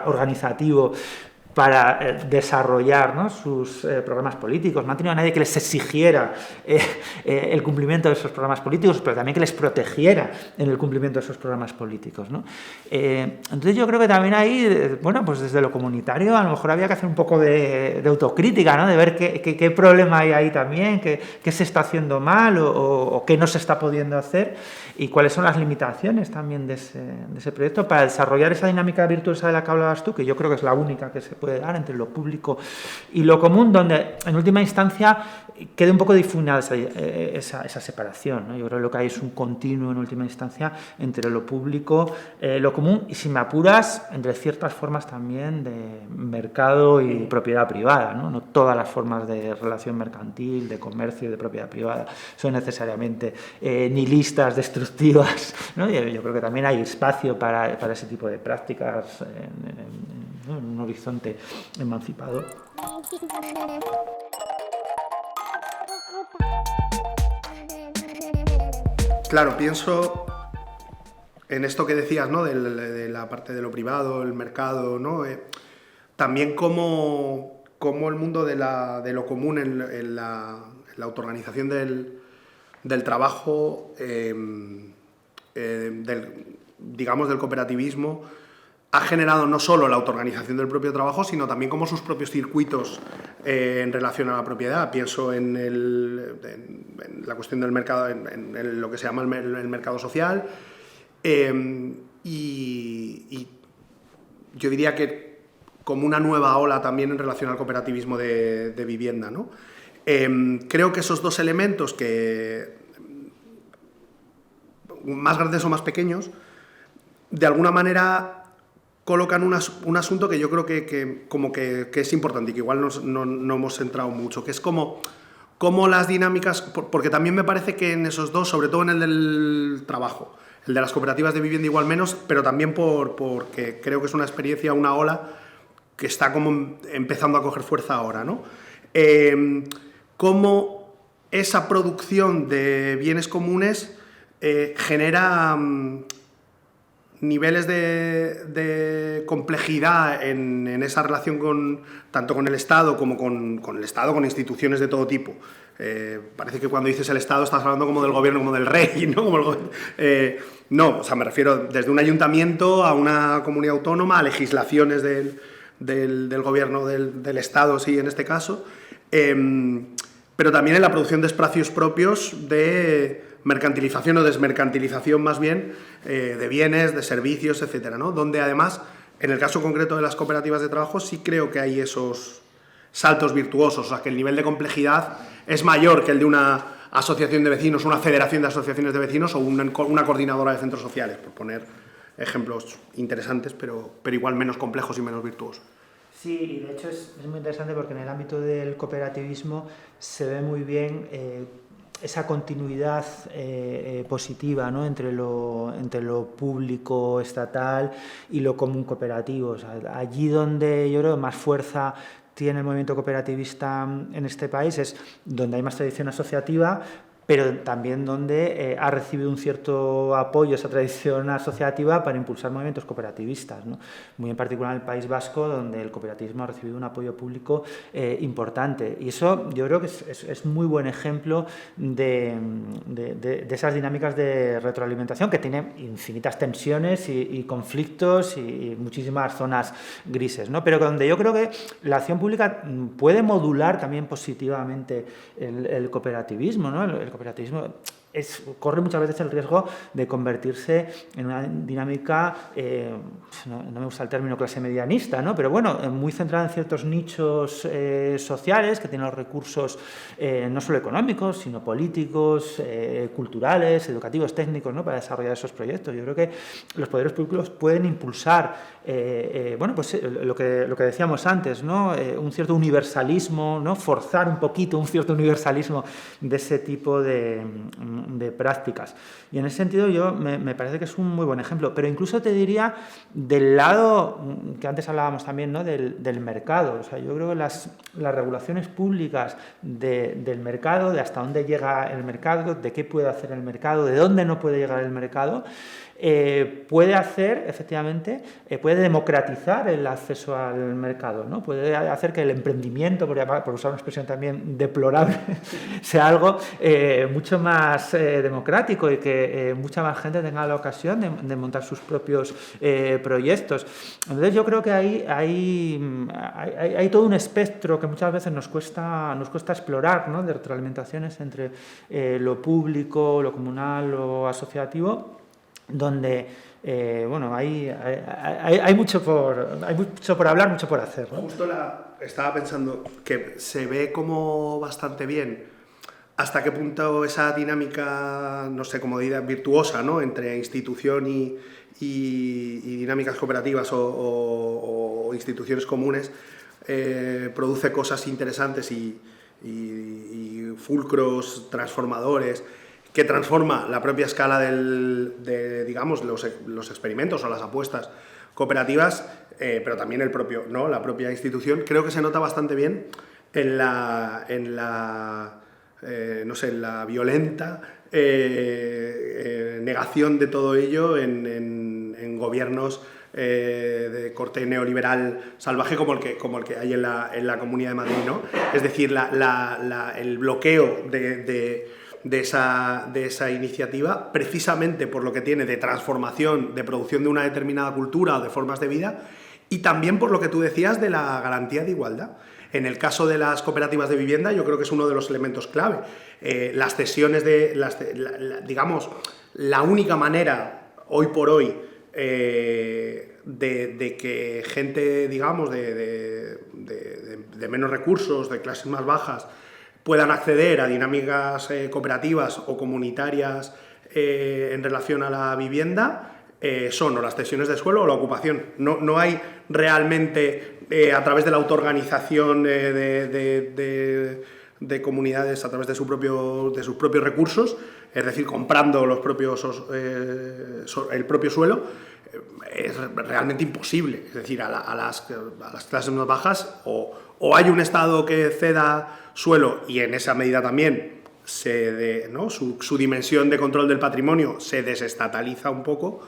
organizativo, para desarrollar, ¿no? Sus programas políticos. No han tenido a nadie que les exigiera el cumplimiento de esos programas políticos, pero también que les protegiera en el cumplimiento de esos programas políticos, ¿no? Entonces yo creo que también ahí, bueno, pues desde lo comunitario a lo mejor había que hacer un poco de autocrítica, ¿no? De ver qué problema hay ahí también, qué se está haciendo mal o qué no se está pudiendo hacer y cuáles son las limitaciones también de ese proyecto para desarrollar esa dinámica virtuosa de la que hablabas tú, que yo creo que es la única que se puede dar entre lo público y lo común, donde en última instancia quede un poco difuminada esa separación, ¿no? Yo creo que lo que hay es un continuo en última instancia entre lo público, lo común y, si me apuras, entre ciertas formas también de mercado y propiedad privada, ¿no? No todas las formas de relación mercantil, de comercio y de propiedad privada son necesariamente nihilistas, destructivas, ¿no? Yo creo que también hay espacio para ese tipo de prácticas en un horizonte emancipador. Claro, pienso en esto que decías, ¿no? De la parte de lo privado, el mercado, ¿no? También como el mundo de lo común en la autoorganización del trabajo, digamos, del cooperativismo, ha generado no solo la autoorganización del propio trabajo, sino también como sus propios circuitos en relación a la propiedad. Pienso en la cuestión del mercado, en lo que se llama el mercado social, y yo diría que como una nueva ola también en relación al cooperativismo de vivienda, ¿no? Creo que esos dos elementos, que más grandes o más pequeños, de alguna manera colocan un asunto que yo creo que es importante y que igual no hemos centrado mucho, que es como las dinámicas, porque también me parece que en esos dos, sobre todo en el del trabajo, el de las cooperativas de vivienda igual menos, pero también porque creo que es una experiencia, una ola que está como empezando a coger fuerza ahora, ¿no? Cómo esa producción de bienes comunes genera niveles de complejidad en esa relación tanto con el Estado como con el Estado, con instituciones de todo tipo. Parece que cuando dices el Estado estás hablando como del gobierno, como del rey, ¿no? No, o sea, me refiero desde un ayuntamiento a una comunidad autónoma, a legislaciones del gobierno del Estado, sí, en este caso. pero también en la producción de espacios propios de mercantilización o desmercantilización más bien de bienes, de servicios, etcétera, ¿no? Donde además, en el caso concreto de las cooperativas de trabajo, sí creo que hay esos saltos virtuosos, o sea, que el nivel de complejidad es mayor que el de una asociación de vecinos, una federación de asociaciones de vecinos o una coordinadora de centros sociales, por poner ejemplos interesantes, pero igual menos complejos y menos virtuosos. Sí, y de hecho es muy interesante porque en el ámbito del cooperativismo se ve muy bien esa continuidad positiva, ¿no? entre lo público, estatal y lo común cooperativo. O sea, allí donde yo creo más fuerza tiene el movimiento cooperativista en este país es donde hay más tradición asociativa, pero también donde ha recibido un cierto apoyo esa tradición asociativa para impulsar movimientos cooperativistas, ¿no? Muy en particular en el País Vasco, donde el cooperativismo ha recibido un apoyo público importante. Y eso yo creo que es muy buen ejemplo de esas dinámicas de retroalimentación que tienen infinitas tensiones y conflictos y muchísimas zonas grises, ¿no? Pero donde yo creo que la acción pública puede modular también positivamente el cooperativismo, ¿no? El cooperativismo corre muchas veces el riesgo de convertirse en una dinámica, no me gusta el término clase medianista, ¿no? Pero bueno, muy centrada en ciertos nichos sociales que tienen los recursos no solo económicos, sino políticos, culturales, educativos, técnicos, ¿no? Para desarrollar esos proyectos. Yo creo que los poderes públicos pueden impulsar bueno, pues lo que decíamos antes, ¿no? Un cierto universalismo, ¿no? Forzar un poquito un cierto universalismo de ese tipo de prácticas. Y en ese sentido me parece que es un muy buen ejemplo. Pero incluso te diría del lado que antes hablábamos también, ¿no? del mercado. O sea, yo creo que las regulaciones públicas del mercado, de hasta dónde llega el mercado, de qué puede hacer el mercado, de dónde no puede llegar el mercado, puede hacer, efectivamente, puede democratizar el acceso al mercado, ¿no? Puede hacer que el emprendimiento, por usar una expresión también deplorable, sea algo mucho más democrático y que mucha más gente tenga la ocasión de montar sus propios proyectos. Entonces yo creo que hay todo un espectro que muchas veces nos cuesta explorar, ¿no? De retroalimentaciones entre lo público, lo comunal, lo asociativo, donde bueno, hay mucho por hablar, mucho por hacer, ¿no? Justo estaba pensando que se ve como bastante bien hasta qué punto esa dinámica, no sé, como diría, virtuosa, ¿no? Entre institución y dinámicas cooperativas o instituciones comunes produce cosas interesantes y fulcros transformadores que transforma la propia escala de digamos, los experimentos o las apuestas cooperativas, pero también ¿no? La propia institución. Creo que se nota bastante bien en la violenta negación de todo ello en gobiernos de corte neoliberal salvaje como el que hay en la Comunidad de Madrid, ¿no? Es decir, el bloqueo de esa iniciativa, precisamente por lo que tiene de transformación, de producción de una determinada cultura o de formas de vida, y también por lo que tú decías de la garantía de igualdad. En el caso de las cooperativas de vivienda, yo creo que es uno de los elementos clave. Las cesiones digamos, la única manera, hoy por hoy, de que gente, digamos, de menos recursos, de clases más bajas, puedan acceder a dinámicas cooperativas o comunitarias en relación a la vivienda, son o las cesiones de suelo o la ocupación. No hay realmente, a través de la autoorganización de comunidades, a través de sus propios recursos, es decir, comprando el propio suelo, es realmente imposible. Es decir, a las clases más bajas o hay un Estado que ceda suelo y en esa medida también ¿no? su dimensión de control del patrimonio se desestataliza un poco,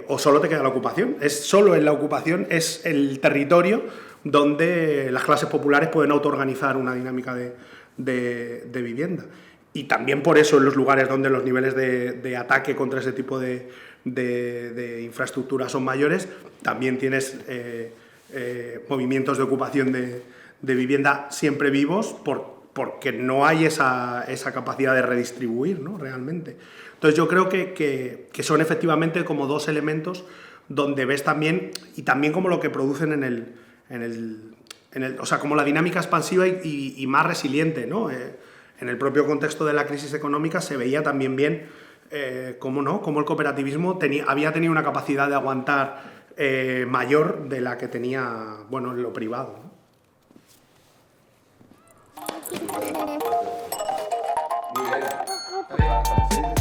o solo te queda la ocupación. Solo en la ocupación es el territorio donde las clases populares pueden autoorganizar una dinámica de vivienda. Y también por eso en los lugares donde los niveles de ataque contra ese tipo de infraestructuras son mayores, también tienes movimientos de ocupación de vivienda siempre vivos porque no hay esa capacidad de redistribuir, ¿no? Realmente. Entonces yo creo que son efectivamente como dos elementos donde ves también, y también como lo que producen o sea, como la dinámica expansiva y más resiliente, ¿no? En el propio contexto de la crisis económica se veía también bien cómo el cooperativismo había tenido una capacidad de aguantar mayor de la que tenía, bueno, en lo privado, ¿no? Muy bien.